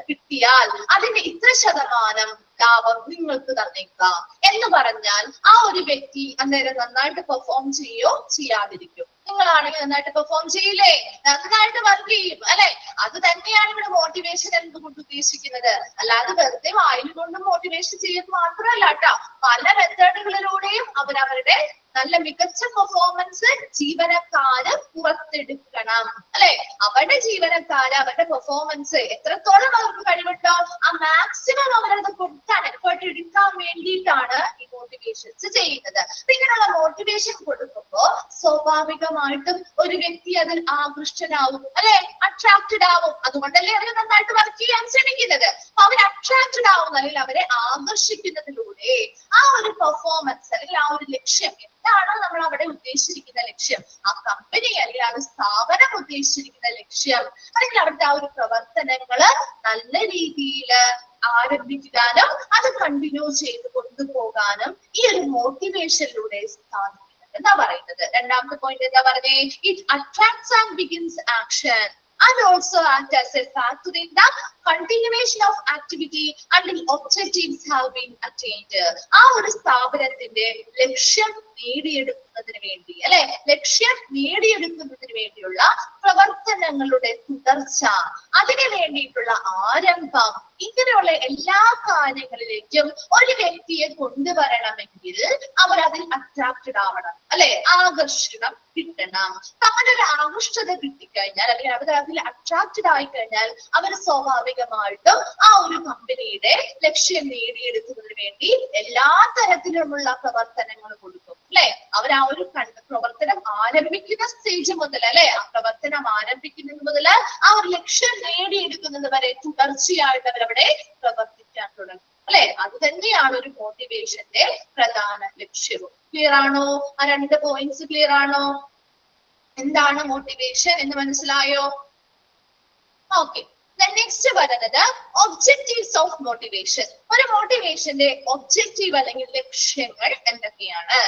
കിട്ടിയാൽ അതിന്റെ ഇത്ര ശതമാനം ലാഭം നിങ്ങൾക്ക് തന്നേക്കാം എന്ന് പറഞ്ഞാൽ ആ ഒരു വ്യക്തി അന്നേരം നന്നായിട്ട് പെർഫോം ചെയ്യോ ചെയ്യാതിരിക്കും? നിങ്ങളാണെങ്കിൽ നന്നായിട്ട് പെർഫോം ചെയ്യില്ലേ, നന്നായിട്ട് വർക്ക് ചെയ്യും അല്ലെ? അത് തന്നെയാണ് ഇവിടെ മോട്ടിവേഷൻ എന്തുകൊണ്ട് ഉദ്ദേശിക്കുന്നത്. അല്ലാതെ വെറുതെ വായിലുകൊണ്ടും മോട്ടിവേഷൻ ചെയ്യുന്നത് മാത്രമല്ല കേട്ടോ, പല മെത്തേഡുകളിലൂടെയും അവരവരുടെ നല്ല മികച്ച പെർഫോമൻസ് ജീവനക്കാര് പുറത്തെടുക്കണം അല്ലെ? അവരുടെ ജീവനക്കാര് അവരുടെ പെർഫോമൻസ് എത്രത്തോളം അവർക്ക് കഴിവുണ്ടോ ആ മാക്സിമം അവരത് കൊടുക്കാൻ എഫേർട്ട് എടുക്കാൻ വേണ്ടിയിട്ടാണ് ഈ മോട്ടിവേഷൻസ് ചെയ്യുന്നത്. ഇങ്ങനെയുള്ള മോട്ടിവേഷൻ കൊടുക്കുമ്പോ സ്വാഭാവികമായിട്ടും ഒരു വ്യക്തി അതിൽ ആകൃഷ്ടനാവും അല്ലെ, അട്രാക്റ്റഡ് ആവും. അതുകൊണ്ടല്ലേ അവര് നന്നായിട്ട് വർക്ക് ചെയ്യാൻ ശ്രമിക്കുന്നത്. അപ്പൊ അവർ അട്രാക്റ്റഡ് ആവും, അല്ലെങ്കിൽ അവരെ ആകർഷിക്കുന്നതിലൂടെ ആ ഒരു പെർഫോമൻസ് അല്ലെങ്കിൽ ആ ഒരു ലക്ഷ്യം എന്താണോ നമ്മൾ അവിടെ ഉദ്ദേശിച്ചിരിക്കുന്ന ലക്ഷ്യം, ആ കമ്പനി അല്ലെങ്കിൽ ആ ഒരു സ്ഥാപനം ഉദ്ദേശിച്ചിരിക്കുന്ന ലക്ഷ്യം അല്ലെങ്കിൽ അവിടുത്തെ ആ ഒരു പ്രവർത്തനങ്ങള് നല്ല രീതിയിൽ ആരംഭിക്കാനും അത് കണ്ടിന്യൂ ചെയ്ത് കൊണ്ടുപോകാനും ഈ ഒരു മോട്ടിവേഷനിലൂടെ സാധിക്കും എന്താ പറയുന്നത്. രണ്ടാമത്തെ പോയിന്റ് എന്താ പറഞ്ഞേ? It attracts and begins action and also act as a factor in the continuation of activity until objectives have been attained. ആ ഒരു സ്ഥാപനത്തിന്റെ ലക്ഷ്യം നേടിയെടുക്കുന്നതിന് വേണ്ടി അല്ലെ, ലക്ഷ്യം നേടിയെടുക്കുന്നതിന് വേണ്ടിയുള്ള പ്രവർത്തനങ്ങളുടെ തുടർച്ച, അതിനു വേണ്ടിയിട്ടുള്ള ആരംഭം, ഇങ്ങനെയുള്ള എല്ലാ കാര്യങ്ങളിലേക്കും ഒരു വ്യക്തിയെ കൊണ്ടുവരണമെങ്കിൽ അവർ അതിൽ അട്രാക്റ്റഡ് ആവണം അല്ലെ, ആകർഷണം കിട്ടണം. അങ്ങനെ ഒരു ആകർഷത കിട്ടിക്കഴിഞ്ഞാൽ അല്ലെങ്കിൽ അവർ അതിൽ അട്രാക്റ്റഡ് ആയി കഴിഞ്ഞാൽ അവർ സ്വാഭാവികമായിട്ടും ആ ഒരു കമ്പനിയുടെ ലക്ഷ്യം നേടിയെടുക്കുന്നതിന് വേണ്ടി എല്ലാ തരത്തിലുമുള്ള പ്രവർത്തനങ്ങൾ കൊടുക്കും അല്ലെ. അവർ ആ ഒരു പ്രവർത്തനം ആരംഭിക്കുന്ന സ്റ്റേജ് മുതൽ അല്ലെ, ആ പ്രവർത്തനം ആരംഭിക്കുന്നത് മുതൽ ആ ഒരു ലക്ഷ്യം നേടിയെടുക്കുന്നത് വരെ തുടർച്ചയായിട്ട് അവരവിടെ പ്രവർത്തിക്കാൻ തുടങ്ങും അല്ലെ. അത് തന്നെയാണ് ഒരു മോട്ടിവേഷന്റെ പ്രധാന ലക്ഷ്യവും. ക്ലിയർ ആണോ? ആ രണ്ട് പോയിന്റ്സ് ക്ലിയർ ആണോ? എന്താണ് മോട്ടിവേഷൻ എന്ന് മനസ്സിലായോ? ഓക്കെ. നെക്സ്റ്റ് പറയുന്നത് ഒബ്ജക്റ്റീവ്സ് ഓഫ് മോട്ടിവേഷൻ. ഒരു മോട്ടിവേഷന്റെ ഒബ്ജക്റ്റീവ് അല്ലെങ്കിൽ ലക്ഷ്യങ്ങൾ എന്തൊക്കെയാണ്?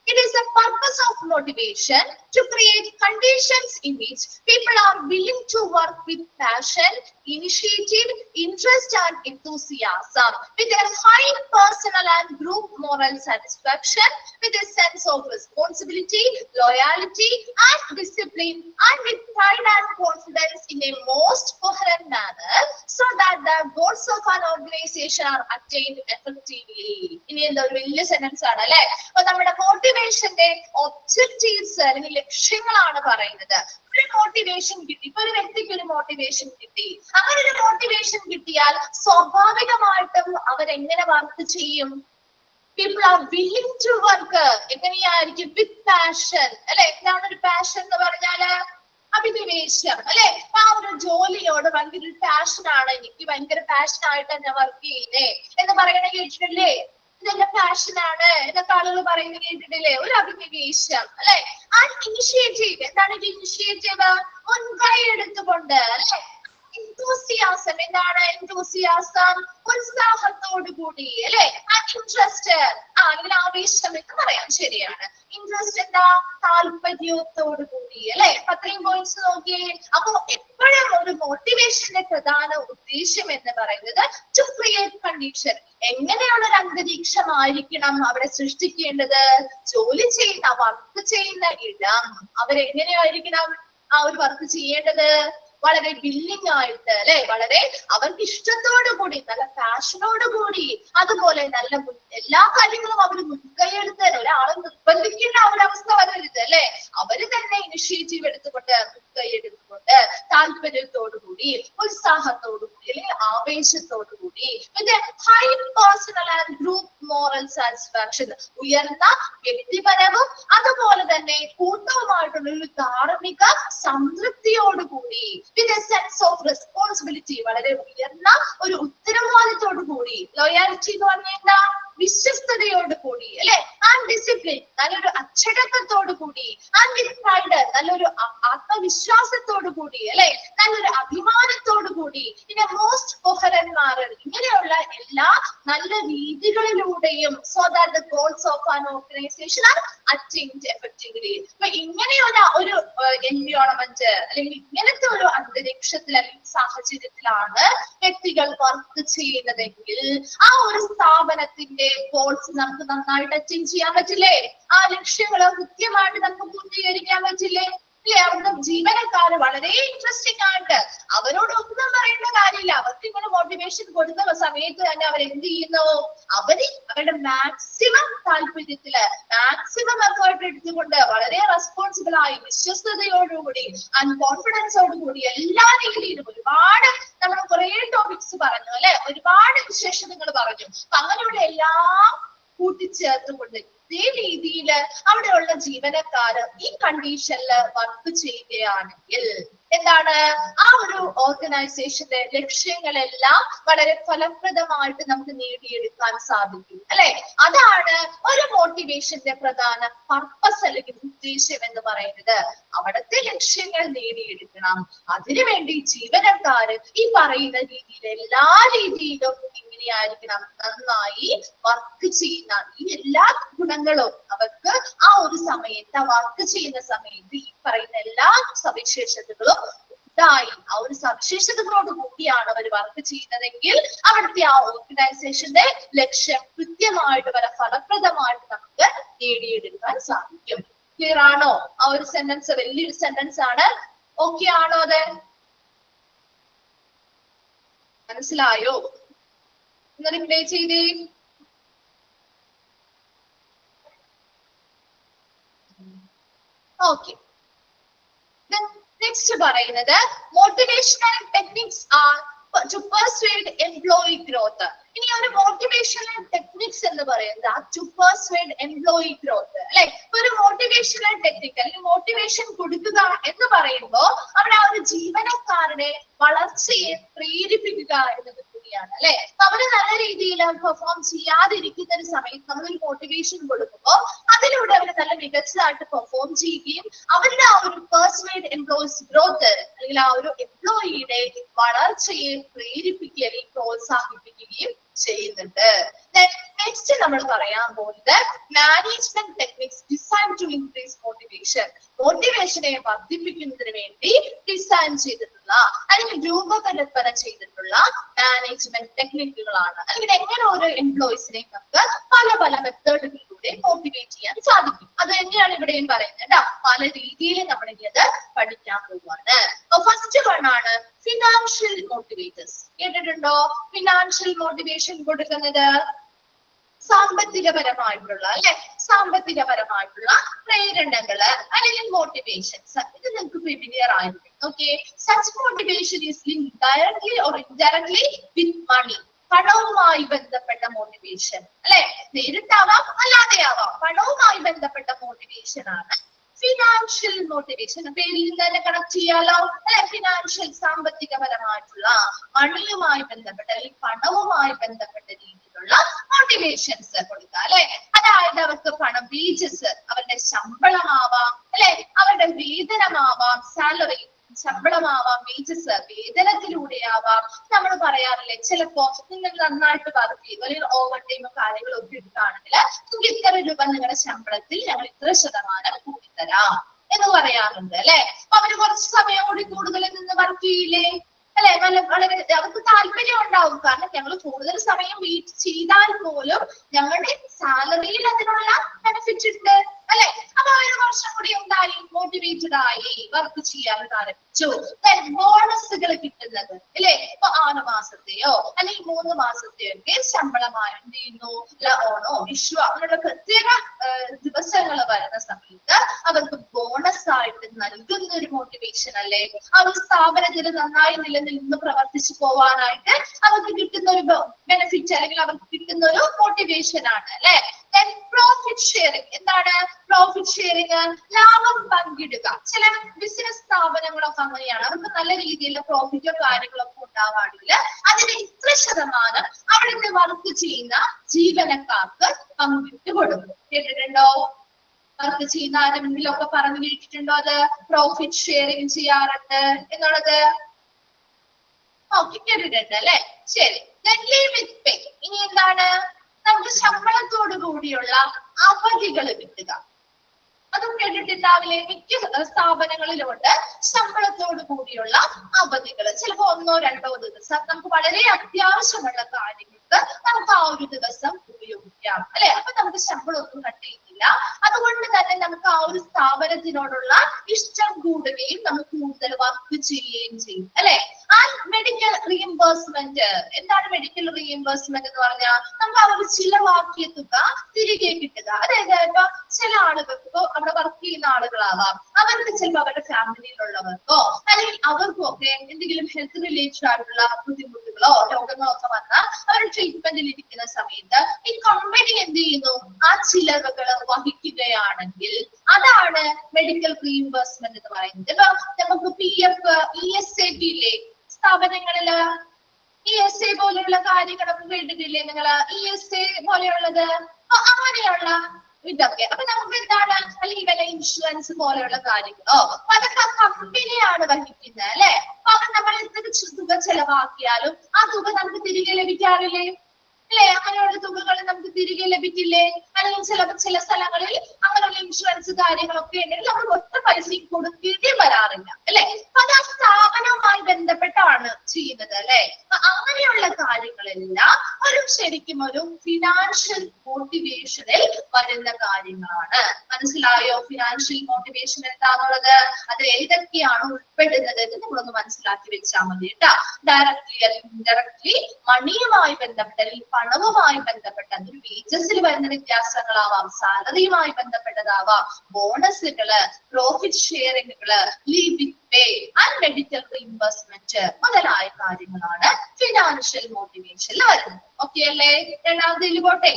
It is the purpose of motivation to create conditions in which people are willing to work with passion, initiative, interest and enthusiasm, with a high personal and group moral satisfaction, with a sense of responsibility, loyalty and discipline, and with pride and confidence in a most coherent manner, so that the goals of an organization are attained effectively. ഇനി എന്താ ഒരു വലിയ sentence ആണ് അല്ലെ. അപ്പൊ നമ്മുടെ മോട്ടിവേഷന്റെ objectives അല്ലെങ്കിൽ ലക്ഷ്യങ്ങളാണ് പറയുന്നത്. ഒരു മോട്ടിവേഷൻ കിട്ടി, ഇപ്പൊ ഒരു വ്യക്തിക്ക് ഒരു മോട്ടിവേഷൻ കിട്ടി, അങ്ങനെ ഒരു മോട്ടിവേഷൻ കിട്ടിയാൽ സ്വാഭാവികമായിട്ടും അവരെങ്ങനെ വർക്ക് ചെയ്യും? People are willing to work. എങ്ങനെയായിരിക്കും? വിത്ത് പാഷൻ അല്ലെ. എന്താണ് ഒരു പാഷൻ എന്ന് പറഞ്ഞാല്? അഭിനിവേശം അല്ലെ. ആ ഒരു ജോലിയോട് ഭയങ്കര പാഷൻ ആണ്, എനിക്ക് ഭയങ്കര പാഷൻ ആയിട്ടാണ് ഞാൻ വർക്ക് ചെയ്യുന്നേ എന്ന് പറയണ കേട്ടിട്ടില്ലേ? ഇതെന്റെ പാഷൻ ആണ് എന്നൊക്കെ ആളുകൾ പറയുന്നത് കേട്ടിട്ടില്ലേ? ഒരു അഭിനിവേശം അല്ലെ. ആ ഇനിഷ്യേറ്റീവ്, എന്താണ് ഇനിഷ്യേറ്റീവ്? മുൻകൈ എടുത്തുകൊണ്ട് അല്ലെ. enthusiasm, എന്താണ് enthusiasm? ഉത്സാഹത്തോടു കൂടി അല്ലെ. ഇൻട്രസ്റ്റ്, അല്ലെങ്കിൽ ആവേശം എന്ന് പറയാം, ശരിയാണ്. ഇൻട്രസ്റ്റ് എന്താ? താല്പര്യത്തോടു കൂടി അല്ലെ. അത്രയും പോയിന്റ്സ് നോക്കിയേ. അപ്പൊ എപ്പോഴും ഒരു മോട്ടിവേഷന്റെ പ്രധാന ഉദ്ദേശം എന്ന് പറയുന്നത് ടു ക്രിയേറ്റ് കണ്ടീഷൻ. എങ്ങനെയുള്ള ഒരു അന്തരീക്ഷമായിരിക്കണം അവിടെ സൃഷ്ടിക്കേണ്ടത്? ജോലി ചെയ്യുന്ന, വർക്ക് ചെയ്യുന്ന ഇടം അവരെങ്ങനെയായിരിക്കണം ആ ഒരു വർക്ക് ചെയ്യേണ്ടത്? വളരെ വില്ലിംഗ് ആയിട്ട് അല്ലെ, വളരെ അവർക്ക് ഇഷ്ടത്തോടു കൂടി, നല്ല പാഷനോട് കൂടി, അതുപോലെ നല്ല എല്ലാ കാര്യങ്ങളും അവർ മുൻകൈയെടുത്ത്, ഒരാളെ നിർബന്ധിക്കേണ്ട ഒരവസ്ഥ വരരുത് അല്ലെ. അവര് തന്നെ ഇനിഷ്യേറ്റീവ് എടുത്തുകൊണ്ട്, മുൻകൈ എടുത്തുകൊണ്ട്, താല്പര്യത്തോടു കൂടി, ഉത്സാഹത്തോടു കൂടി, അല്ലെങ്കിൽ ആവേശത്തോടു കൂടി, പിന്നെ high personal and group morale satisfaction, ഉയർന്ന വ്യക്തിപരവും അതുപോലെ തന്നെ കൂട്ടവുമായിട്ടുള്ള ഒരു ധാർമ്മിക സംതൃപ്തിയോടുകൂടി, with a sense of responsibility, വളരെ ഉയർന്ന ഒരു ഉത്തരവാദിത്തോടു കൂടി. ലോയാലിറ്റി എന്ന് പറഞ്ഞാൽ എന്താ? വിശ്വസ്തയോട് കൂടി അല്ലെ. ആൻഡ് ഡിസിപ്ലിൻ, നല്ലൊരു അച്ചടക്കത്തോടു കൂടി. ആൻഡ് വിത്ത് പ്രൈഡ്, നല്ലൊരു ആത്മവിശ്വാസത്തോടു കൂടി അല്ലെ, നല്ലൊരു അഭിമാനത്തോടു കൂടി. പിന്നെ മോസ്റ്റ് കൊഹറന്മാർ, ഇങ്ങനെയുള്ള എല്ലാ നല്ല രീതികളിലൂടെയും so that the goals of an organisation are attained effectively. അപ്പൊ ഇങ്ങനെയുള്ള ഒരു എൻവയോൺമെന്റ് അല്ലെങ്കിൽ ഇങ്ങനത്തെ ഒരു അന്തരീക്ഷത്തിൽ അല്ലെങ്കിൽ സാഹചര്യത്തിലാണ് വ്യക്തികൾ വർക്ക് ചെയ്യുന്നതെങ്കിൽ ആ ഒരു സ്ഥാപനത്തിന്റെ ഗോൾസ് നമുക്ക് നന്നായിട്ട് അച്ചീവ് ചെയ്യാൻ പറ്റില്ലേ? ആ ലക്ഷ്യങ്ങള് കൃത്യമായിട്ട് നമുക്ക് പൂർത്തീകരിക്കാൻ പറ്റില്ലേ? അല്ലെ. അവരുടെ ജീവനക്കാര് വളരെ ഇൻട്രസ്റ്റിംഗ് ആയിട്ട്, അവരോടൊന്നും പറയേണ്ട കാര്യമില്ല, അവർക്ക് ഇങ്ങനെ മോട്ടിവേഷൻ കൊടുക്കുന്ന സമയത്ത് തന്നെ അവർ എന്ത് ചെയ്യുന്നു? അവരുടെ മാക്സിമം താല്പര്യത്തില്, മാക്സിമം എഫേർട്ട് എടുത്തുകൊണ്ട്, വളരെ റെസ്പോൺസിബിൾ ആയി, വിശ്വസ്തയോടുകൂടി, ആൻഡ് കോൺഫിഡൻസോടുകൂടി, എല്ലാ രീതിയിലും ഒരുപാട് നമ്മൾ കുറെ ടോപ്പിക്സ് പറഞ്ഞു അല്ലെ, ഒരുപാട് വിശേഷണങ്ങൾ പറഞ്ഞു. അപ്പൊ അങ്ങനെയുള്ള എല്ലാം കൂട്ടിച്ചേർത്തുകൊണ്ട് ഇതേ രീതിയിൽ അവിടെയുള്ള ജീവനക്കാര് ഈ കണ്ടീഷനിൽ വർക്ക് ചെയ്യുകയാണെങ്കിൽ എന്താണ്? ആ ഒരു ഓർഗനൈസേഷന്റെ ലക്ഷ്യങ്ങളെല്ലാം വളരെ ഫലപ്രദമായിട്ട് നമുക്ക് നേടിയെടുക്കാൻ സാധിക്കും അല്ലെ. അതാണ് ഒരു മോട്ടിവേഷന്റെ പ്രധാന പർപ്പസ് അല്ലെങ്കിൽ ഉദ്ദേശം എന്ന് പറയുന്നത്. അവിടുത്തെ ലക്ഷ്യങ്ങൾ നേടിയെടുക്കണം, അതിനുവേണ്ടി ജീവനക്കാര് ഈ പറയുന്ന രീതിയിൽ എല്ലാ രീതിയിലും ഇങ്ങനെയായിരിക്കണം, നന്നായി വർക്ക് ചെയ്യുന്ന ഈ എല്ലാ ഗുണങ്ങളും അവർക്ക് ആ ഒരു സമയത്ത്, വർക്ക് ചെയ്യുന്ന സമയത്ത് ഈ പറയുന്ന എല്ലാ സവിശേഷതകളും ഉണ്ടായി, ആ ഒരു സവിശേഷതകളോട് കൂടിയാണ് അവർ വർക്ക് ചെയ്യുന്നതെങ്കിൽ അവിടുത്തെ ആ ഓർഗനൈസേഷന്റെ ലക്ഷ്യം കൃത്യമായിട്ട് വളരെ ഫലപ്രദമായിട്ട് നമുക്ക് നേടിയെടുക്കാൻ സാധിക്കും. ക്ലിയർ ആണോ? ആ ഒരു സെന്റൻസ് വലിയൊരു സെന്റൻസ് ആണ്. ഓക്കെ ആണോ? അത് മനസ്സിലായോ? ഒന്ന് റിപ്ലൈ ചെയ്തേ. ഓക്കെ. നെക്സ്റ്റ് പറയുന്നത് motivational techniques are to persuade employee growth. ഇനി ഒരു മോട്ടിവേഷണൽ ടെക്നിക്സ് എന്ന് പറയുന്നത് ടു പെർസ്വേഡ് എംപ്ലോയി ഗ്രോത്ത് അല്ലെ. ഒരു മോട്ടിവേഷണൽ ടെക്നിക് അല്ലെങ്കിൽ മോട്ടിവേഷൻ കൊടുക്കുക എന്ന് പറയുമ്പോൾ അവിടെ ആ ഒരു ജീവനക്കാരുടെ വളർച്ചയെ പ്രേരിപ്പിക്കുക എന്നത് കൂടിയാണ് അല്ലെ. അവര് നല്ല രീതിയിൽ പെർഫോം ചെയ്യാതിരിക്കുന്ന ഒരു സമയത്ത് നമ്മളൊരു മോട്ടിവേഷൻ കൊടുക്കുമ്പോൾ അതിലൂടെ അവർ നല്ല മികച്ചതായിട്ട് പെർഫോം ചെയ്യുകയും അവരുടെ ആ ഒരു പെർസ്വേഡ് എംപ്ലോയീസ് ഗ്രോത്ത് അല്ലെങ്കിൽ ആ ഒരു എംപ്ലോയിയുടെ വളർച്ചയെ പ്രേരിപ്പിക്കുകയും അല്ലെങ്കിൽ പ്രോത്സാഹിപ്പിക്കുകയും ചെയ്യുന്നുണ്ട്. നെക്സ്റ്റ് നമ്മൾ പറയാൻ പോകുന്നത് management techniques design to increase motivation. മോട്ടിവേഷനെ വർദ്ധിപ്പിക്കുന്നതിന് വേണ്ടി ഡിസൈൻ ചെയ്തിട്ടുള്ള അല്ലെങ്കിൽ രൂപകൽപ്പന ചെയ്തിട്ടുള്ള മാനേജ്മെന്റ് ടെക്നിക്കുകളാണ്. അല്ലെങ്കിൽ എങ്ങനെ ഓരോ എംപ്ലോയീസിനെ നമുക്ക് പല പല മെത്തേഡുകളിലൂടെ മോട്ടിവേറ്റ് ചെയ്യാൻ സാധിക്കും. അത് തന്നെയാണ് ഇവിടെയും പറയുന്നത്. പല രീതിയിൽ നമ്മൾ ഇനി അത് പഠിക്കാൻ പോവുകയാണ്. ഫസ്റ്റ് വൺ ആണ് ഫിനാൻഷ്യൽ മോട്ടിവേറ്റേഴ്സ്. കേട്ടിട്ടുണ്ടോ? ഫിനാൻഷ്യൽ മോട്ടിവേഷൻ കൊടുക്കുന്നത് സാമ്പത്തികപരമായിട്ടുള്ള അല്ലെ സാമ്പത്തികപരമായിട്ടുള്ള പ്രേരണകള് അല്ലെങ്കിൽ മോട്ടിവേഷൻസ് ഇത് നിങ്ങൾക്ക് ഫെമിലിയർ ആയിരിക്കും. Okay, such motivation is linked directly or indirectly with money. പണവുമായി ബന്ധപ്പെട്ട മോട്ടിവേഷൻ അല്ലെ, നേരിട്ടാവാം അല്ലാതെയാവാം. പണവുമായി ബന്ധപ്പെട്ട മോട്ടിവേഷൻ ആണ് ഫിനാൻഷ്യൽ മോട്ടിവേഷൻ. പേരിൽ നിന്ന് തന്നെ കണക്ട് ചെയ്യാലോ അല്ലെ. ഫിനാൻഷ്യൽ സാമ്പത്തികപരമായിട്ടുള്ള മണിയുമായി ബന്ധപ്പെട്ട അല്ലെങ്കിൽ പണവുമായി ബന്ധപ്പെട്ട രീതിയിലുള്ള മോട്ടിവേഷൻസ് കൊടുക്കുക അല്ലെ. അതായത് അവർക്ക് പണം, വേജസ്, അവരുടെ ശമ്പളമാവാം അല്ലെ, അവരുടെ വേതനമാവാം, സാലറി ശമ്പളമാവാം, വേജസ് വേതനത്തിലൂടെയാവാം. നമ്മൾ പറയാറില്ലേ ചിലപ്പോ നിങ്ങൾ നന്നായിട്ട് വർക്ക് ചെയ്യും അല്ലെങ്കിൽ ഓവർ ടൈം കാര്യങ്ങളും ഒക്കെ എടുക്കുകയാണെങ്കിൽ നിങ്ങൾക്ക് ഇത്ര രൂപ നിങ്ങളുടെ ശമ്പളത്തിൽ ഞങ്ങൾ ഇത്ര ശതമാനം കൂട്ടിത്തരാം എന്ന് പറയാറുണ്ട് അല്ലെ. അപ്പൊ അവര് കുറച്ച് സമയം കൂടി കൂടുതൽ നിന്ന് വർക്ക് ചെയ്യില്ലേ അല്ലെ. വളരെ അവർക്ക് താല്പര്യം ഉണ്ടാവും. കാരണം ഞങ്ങൾ കൂടുതൽ സമയം വെയിറ്റ് ചെയ്താൽ പോലും ഞങ്ങളുടെ സാലറിയിൽ അതിനുള്ള ബെനിഫിറ്റ് ഉണ്ട് അല്ലെ. അപ്പൊ അവര് കുറച്ചും കൂടി ഉണ്ടായി മോട്ടിവേറ്റഡ് ആയി വർക്ക് ചെയ്യാൻ ആരംഭിച്ചു. ബോണസുകൾ കിട്ടുന്നത് അല്ലെ, ഇപ്പൊ 6 മാസത്തെയോ അല്ലെങ്കിൽ 3 മാസത്തെയോ ഒക്കെ ശമ്പളമായി എന്ത് ചെയ്യുന്നു, ഓണോ വിഷു അങ്ങനെയുള്ള പ്രത്യേക ദിവസങ്ങൾ വരുന്ന സമയത്ത് അവർക്ക് ബോണസ് ആയിട്ട് നൽകുന്ന ഒരു മോട്ടിവേഷൻ അല്ലേ. ആ ഒരു സ്ഥാപനത്തിൽ നന്നായി നിലനിന്ന് പ്രവർത്തിച്ചു പോവാനായിട്ട് അവർക്ക് കിട്ടുന്ന ഒരു ബെനിഫിറ്റ് അല്ലെങ്കിൽ അവർക്ക് കിട്ടുന്ന ഒരു മോട്ടിവേഷൻ ആണ് അല്ലെ. Profit sharing. എന്താണ് പ്രോഫിറ്റ് ഷെയറിംഗ്? ലാഭം പങ്കിടുക. ചില ബിസിനസ് സ്ഥാപനങ്ങളൊക്കെ അങ്ങനെയാണ്. അവർക്ക് നല്ല രീതിയിലുള്ള പ്രോഫിറ്റോ കാര്യങ്ങളൊക്കെ ഉണ്ടാവാണെങ്കിൽ അതിന്റെ ഇത്ര ശതമാനം അവിടുത്തെ വർക്ക് ചെയ്യുന്ന ജീവനക്കാർക്ക് പങ്കിട്ട് കൊടുക്കും. കേട്ടിട്ടുണ്ടോ? വർക്ക് ചെയ്യുന്ന ആരെങ്കിലും ഒക്കെ പറഞ്ഞു കേട്ടിട്ടുണ്ടോ അത് പ്രോഫിറ്റ് ഷെയറിംഗ് ചെയ്യാറുണ്ട് എന്നുള്ളത്? ഓക്കെ, കേട്ടിട്ടുണ്ട് അല്ലെ. ശരി. ഇനി എന്താണ്? നമുക്ക് ശമ്പളത്തോടു കൂടിയുള്ള അവധികൾ കിട്ടുക. അതും കേട്ടിട്ടുണ്ടാവില്ലേ? മിക്ക സ്ഥാപനങ്ങളിലുണ്ട് ശമ്പളത്തോടു കൂടിയുള്ള അവധികൾ. ചിലപ്പോ 1-2 ദിവസം നമുക്ക് വളരെ അത്യാവശ്യമുള്ള കാര്യങ്ങൾക്ക് നമുക്ക് ആ ഒരു ദിവസം ഉപയോഗിക്കാം അല്ലെ. അപ്പൊ നമുക്ക് ശമ്പളം ഒന്നും കട്ട് ചെയ്യുന്നില്ല. അതുകൊണ്ട് തന്നെ നമുക്ക് ആ ഒരു സ്ഥാപനത്തിനോടുള്ള ഇഷ്ടം കൂടുകയും നമുക്ക് കൂടുതൽ വർക്ക് ചെയ്യുകയും ചെയ്യും അല്ലെ. ആ മെഡിക്കൽ റീഇംബേഴ്സ്മെന്റ്. എന്താണ് മെഡിക്കൽ റീഇംബേഴ്സ്മെന്റ് എന്ന് പറഞ്ഞാൽ? നമുക്ക് അവർ ചിലവാക്കിയ തുക തിരികെ കിട്ടുക. അതായത് ഇപ്പൊ ചില ആളുകൾക്ക് അവിടെ വർക്ക് ചെയ്യുന്ന ആളുകളാവാം, അവർക്ക് ചിലപ്പോൾ അവരുടെ ഫാമിലിയിലുള്ളവർക്കോ അല്ലെങ്കിൽ അവർക്കും ഒക്കെ എന്തെങ്കിലും ഹെൽത്ത് റിലേറ്റഡ് ആയിട്ടുള്ള ബുദ്ധിമുട്ടുകളോ രോഗങ്ങളോ ഒക്കെ വന്നാൽ അവർ ട്രീറ്റ്മെന്റിൽ ഇരിക്കുന്ന സമയത്ത് ഈ കമ്പനി എന്ത് ചെയ്യുന്നു, ആ ചിലവുകൾ വഹിക്കുകയാണെങ്കിൽ അതാണ് മെഡിക്കൽ റീഇംബേഴ്സ്മെന്റ് എന്ന് പറയുന്നത്. ഇപ്പൊ നമുക്ക് PF, ESAP ഇല്ലേ സ്ഥാപനങ്ങളില്? ESA പോലെയുള്ള കാര്യങ്ങളൊക്കെ കേട്ടിട്ടില്ലേ നിങ്ങള്? ESA പോലെയുള്ളത് അങ്ങനെയുള്ള ഇതൊക്കെ. അപ്പൊ നമുക്ക് എന്താണ്, അല്ലെങ്കിൽ വില ഇൻഷുറൻസ് പോലെയുള്ള കാര്യങ്ങളോ അതൊക്കെ കമ്പനിയാണ് വഹിക്കുന്നത് അല്ലെ. അപ്പൊ നമ്മൾ എന്തൊക്കെ തുക ചെലവാക്കിയാലും ആ തുക നമുക്ക് തിരികെ ലഭിക്കാറില്ലേ അല്ലെ. അങ്ങനെയുള്ള തുകകൾ നമുക്ക് തിരികെ ലഭിക്കില്ലേ? അല്ലെങ്കിൽ ചില സ്ഥലങ്ങളിൽ അങ്ങനെയുള്ള ഇൻഷുറൻസ് കാര്യങ്ങളൊക്കെ ഉണ്ടെങ്കിൽ നമ്മൾ ഒറ്റ പൈസയും കൊടുക്കേണ്ടി വരാറില്ല അല്ലെ. അപ്പൊ അത് ആ സ്ഥാപനവുമായി ബന്ധപ്പെട്ടാണ് ചെയ്യുന്നത് അല്ലെ. അങ്ങനെയുള്ള കാര്യങ്ങളെല്ലാം ശരിക്കും ഒരു ഫിനാൻഷ്യൽ മോട്ടിവേഷനിൽ വരുന്ന കാര്യങ്ങളാണ്. മനസ്സിലായോ? ഫിനാൻഷ്യൽ മോട്ടിവേഷൻ എന്താണുള്ളത്, അത് ഏതൊക്കെയാണ് ഉൾപ്പെടുന്നത് എന്ന് നമ്മളൊന്ന് മനസ്സിലാക്കി വെച്ചാൽ മതി കേട്ടോ. ഡയറക്ട്ലി അല്ലെങ്കിൽ ഇൻഡയറക്ട്ലി മണിയുമായി ബന്ധപ്പെട്ട അല്ലെങ്കിൽ പണവുമായി ബന്ധപ്പെട്ട അതൊരു വേജസിൽ വരുന്ന വ്യത്യാസങ്ങളാവാം, സാലറിയുമായി ബന്ധപ്പെട്ടതാവാം, ബോണസുകള്, പ്രോഫിറ്റ് ഷെയറിങ്ങുകള്, leaving pay and medical reimbursement മുതലായ കാര്യങ്ങളാണ് ഫിനാൻഷ്യൽ മോട്ടിവേഷനിൽ വരുന്നത്. ഓക്കെ അല്ലേ? രണ്ടാമത്തേൽ പോട്ടെ,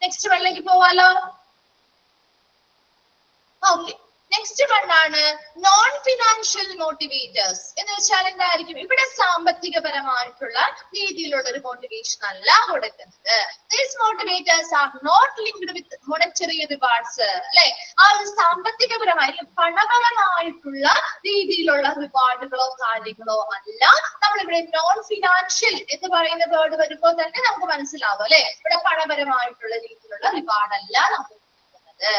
നെക്സ്റ്റ് വണ്ണിലേക്ക് പോവാലോ. ഓക്കെ, നെക്സ്റ്റ് വണ്ണാണ് നോൺ ഫിനാൻഷ്യൽ മോട്ടിവേറ്റേഴ്സ്. എന്ന് വെച്ചാൽ എന്തായിരിക്കും? ഇവിടെ സാമ്പത്തികപരമായിട്ടുള്ള രീതിയിലുള്ള ഒരു മോട്ടിവേഷൻ അല്ല കൊടുക്കുന്നത്. These motivators are not linked with monetary rewards. അല്ലെ, ആ ഒരു സാമ്പത്തികപരമായി പണപരമായിട്ടുള്ള രീതിയിലുള്ള റിവാർഡുകളോ കാര്യങ്ങളോ അല്ല. നമ്മളിവിടെ നോൺ ഫിനാൻഷ്യൽ എന്ന് പറയുന്ന വേർഡ് വരുമ്പോൾ തന്നെ നമുക്ക് മനസ്സിലാവും അല്ലെ, ഇവിടെ പണപരമായിട്ടുള്ള രീതിയിലുള്ള റിവാർഡ് അല്ല നമുക്ക് കൊടുക്കുന്നത്.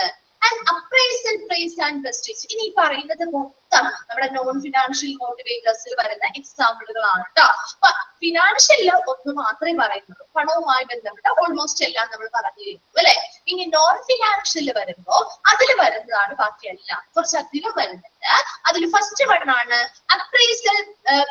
And appraisal, price and prestige. ഇനി പറയുന്നത് മൊത്തം നമ്മുടെ നോൺ ഫിനാൻഷ്യൽ മോട്ടിവേറ്റേഴ്സിൽ വരുന്ന എക്സാമ്പിളുകളാണ് കേട്ടോ. അപ്പൊ ഫിനാൻഷ്യലില് ഒന്ന് മാത്രമേ പറയുന്നുള്ളൂ, പണവുമായി ബന്ധപ്പെട്ട ഓൾമോസ്റ്റ് എല്ലാം നമ്മൾ പറഞ്ഞു കഴിഞ്ഞു അല്ലെ. ഇനി നോൺ ഫിനാൻഷ്യൽ വരുമ്പോ അതിൽ വരുന്നതാണ് ബാക്കിയെല്ലാം, കുറച്ചധികം വരുന്നുണ്ട്. അതിൽ ഫസ്റ്റ് വണ്ണാണ് അപ്രൈസൽ,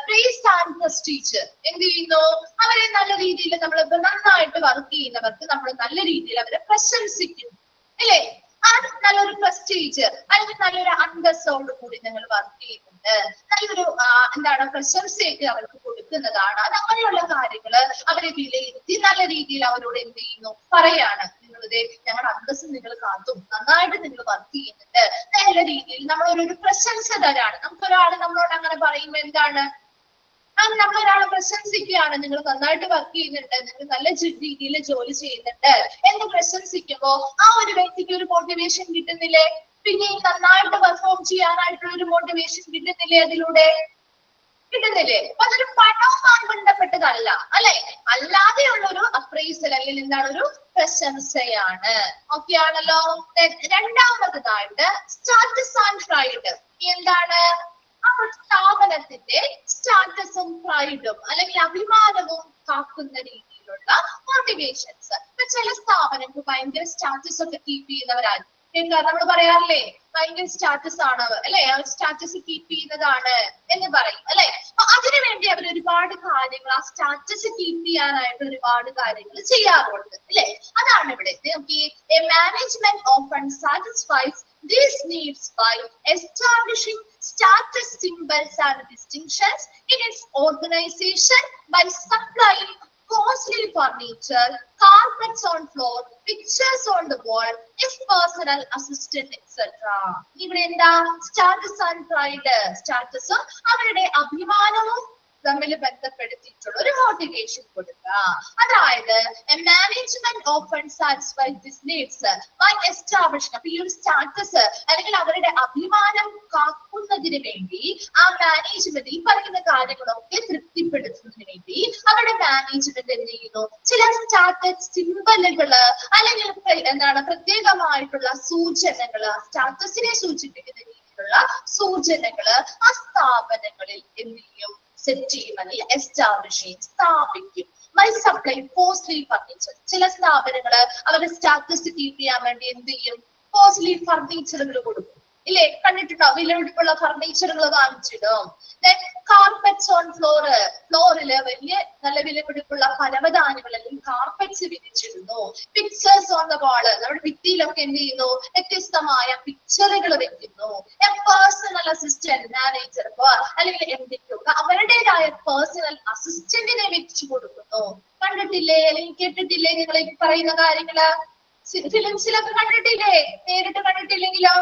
പ്രൈസ് ആൻഡ് പ്രസ്റ്റീജ്. എന്ത് ചെയ്യുന്നു, അവരെ നല്ല രീതിയിൽ നമ്മൾ നന്നായിട്ട് വർക്ക് ചെയ്യുന്നവർക്ക് നമ്മൾ നല്ല രീതിയിൽ അവരെ പ്രശംസിക്കുന്നു അല്ലേ? ആ നല്ലൊരു പ്രസ്റ്റീജ് അല്ലെങ്കിൽ നല്ലൊരു അന്തസ്സോട് കൂടി നിങ്ങൾ വർക്ക് ചെയ്യുന്നുണ്ട്, നല്ലൊരു എന്താണ് പ്രശംസയൊക്കെ അവർക്ക് കൊടുക്കുന്നതാണ്. അത് അങ്ങനെയുള്ള കാര്യങ്ങള് അവരെ വിലയിരുത്തി നല്ല രീതിയിൽ അവരോട് എന്ത് ചെയ്യുന്നു പറയാണ്, നിങ്ങളിത് ഞങ്ങളുടെ അന്തസ്സ് നിങ്ങൾ കാത്തും നന്നായിട്ട് നിങ്ങൾ വർക്ക് ചെയ്യുന്നുണ്ട്, നല്ല രീതിയിൽ നമ്മളൊരു പ്രശംസ തരാണ്. നമുക്കൊരാൾ നമ്മളോട് അങ്ങനെ പറയുമ്പോൾ എന്താണ്, നമ്മൾ ഒരാളെ പ്രശംസിക്കുകയാണ്, നിങ്ങൾ നന്നായിട്ട് വർക്ക് ചെയ്യുന്നുണ്ട്, നിങ്ങൾ നല്ല രീതിയിൽ ജോലി ചെയ്യുന്നുണ്ട് എന്ന് പ്രശംസിക്കുമ്പോ ആ ഒരു വ്യക്തിക്ക് ഒരു മോട്ടിവേഷൻ കിട്ടുന്നില്ലേ? പിന്നെ നന്നായിട്ട് പെർഫോം ചെയ്യാനായിട്ടുള്ള ഒരു മോട്ടിവേഷൻ കിട്ടുന്നില്ലേ? അതിലൂടെ കിട്ടുന്നില്ലേ? അപ്പൊ അതൊരു പണവുമായി ബന്ധപ്പെട്ടതല്ല അല്ലെ, അല്ലാതെയുള്ള ഒരു അപ്രൈസൽ അല്ലെങ്കിൽ എന്താണ് ഒരു പ്രശംസയാണ്. ഓക്കെ ആണല്ലോ. രണ്ടാമതായിട്ട് സ്റ്റാറ്റസ് ആൻഡ് പ്രൈഡ്. എന്താണ്? ആ സ്ഥാപനത്തിന്റെ സ്റ്റാറ്റസും പ്രൈഡും അല്ലെങ്കിൽ അഭിമാനവും കാക്കുന്ന രീതിയിലുള്ള മോട്ടിവേഷൻസ്. ഇപ്പൊ ചില സ്ഥാപനങ്ങൾ ഭയങ്കര സ്റ്റാറ്റസ് ഒക്കെ കീപ്പ് ചെയ്യുന്നവരാണ്. നമ്മൾ പറയാറില്ലേ ഭയങ്കര സ്റ്റാറ്റസ് ആണ് അല്ലെ, സ്റ്റാറ്റസ് കീപ്പ് ചെയ്യുന്നതാണ് എന്ന് പറയും അല്ലെ. അപ്പൊ അതിനു വേണ്ടി അവർ ഒരുപാട് കാര്യങ്ങൾ ആ സ്റ്റാറ്റസ് കീപ്പ് ചെയ്യാനായിട്ട് ഒരുപാട് കാര്യങ്ങൾ ചെയ്യാറുണ്ട് അല്ലെ. അതാണ് ഇവിടെ management often satisfies these needs by establishing status symbols and distinctions in its organization by supplying costly furniture, carpets on floor, pictures on the wall, his personal assistant, etc. ഇവിടെ എന്താ status and pride, സ്റ്റാറ്റസും അവരുടെ അഭിമാനവും തമ്മിൽ ബന്ധപ്പെടുത്തിയിട്ടുള്ള ഒരു motivation കൊടുക്കുക. അതായത് management often satisfy this needs by establishing. അപ്പൊ ഈ ഒരു സ്റ്റാറ്റസ് അല്ലെങ്കിൽ അവരുടെ അഭിമാനം കാക്കുന്നതിന് വേണ്ടി ആ മാനേജ്മെന്റ് ഈ പറയുന്ന കാര്യങ്ങളൊക്കെ തൃപ്തിപ്പെടുത്തുന്നതിന് വേണ്ടി അവരുടെ മാനേജ്മെന്റ് എന്ത് ചെയ്യുന്നു, ചില സ്റ്റാറ്റസ് സിംബലുകള് അല്ലെങ്കിൽ എന്താണ് പ്രത്യേകമായിട്ടുള്ള സൂചനകള്, സ്റ്റാറ്റസിനെ സൂചിപ്പിക്കുന്ന രീതിയിലുള്ള സൂചനകള് ആ സ്ഥാപനങ്ങളിൽ എന്ത് ചെയ്യും, സെറ്റ് ചെയ്യും അല്ലെങ്കിൽ എസ്റ്റാബ്ലിഷ് ചെയ്യും, സ്ഥാപിക്കും. By supply costly furniture. ചില സ്ഥാപനങ്ങള് അവരുടെ സ്റ്റാറ്റസ് കീപ്പ് ചെയ്യാൻ വേണ്ടി എന്ത് ചെയ്യും, കോസ്റ്റ്ലി ഫർണിച്ചറുകൾ കൊടുക്കും ഇല്ലേ? കണ്ടിട്ടുണ്ടോ? വിലപിടിപ്പുള്ള ഫർണിച്ചറുകൾ വാങ്ങിച്ചിടും. കാർപ്പറ്റ്സ് ഓൺ ഫ്ലോറ്, ഫ്ലോറില് വലിയ നല്ല വിലപിടിപ്പുള്ള പരവതാനികൾ അല്ലെങ്കിൽ കാർപ്പറ്റ്സ് വിരിച്ചിടുന്നു. പിക്ചേഴ്സ് ഓൺ ദ വാള്, നമ്മുടെ ഭിത്തിയിലൊക്കെ എന്ത് ചെയ്യുന്നു, വ്യത്യസ്തമായ പിക്ചറുകൾ വെക്കുന്നു. പേഴ്സണൽ അസിസ്റ്റന്റ് മാനേജർ അല്ലെങ്കിൽ എന്തൊക്കെ അവരുടേതായ പേഴ്സണൽ അസിസ്റ്റന്റിനെ വെച്ചു കൊടുക്കുന്നു. കണ്ടിട്ടില്ലേ അല്ലെങ്കിൽ കേട്ടിട്ടില്ലേ നിങ്ങൾ ഈ പറയുന്ന കാര്യങ്ങള്? ഫിലിംസിലൊക്കെ കണ്ടിട്ടില്ലേ? നേരിട്ട് കണ്ടിട്ടില്ലെങ്കിലോ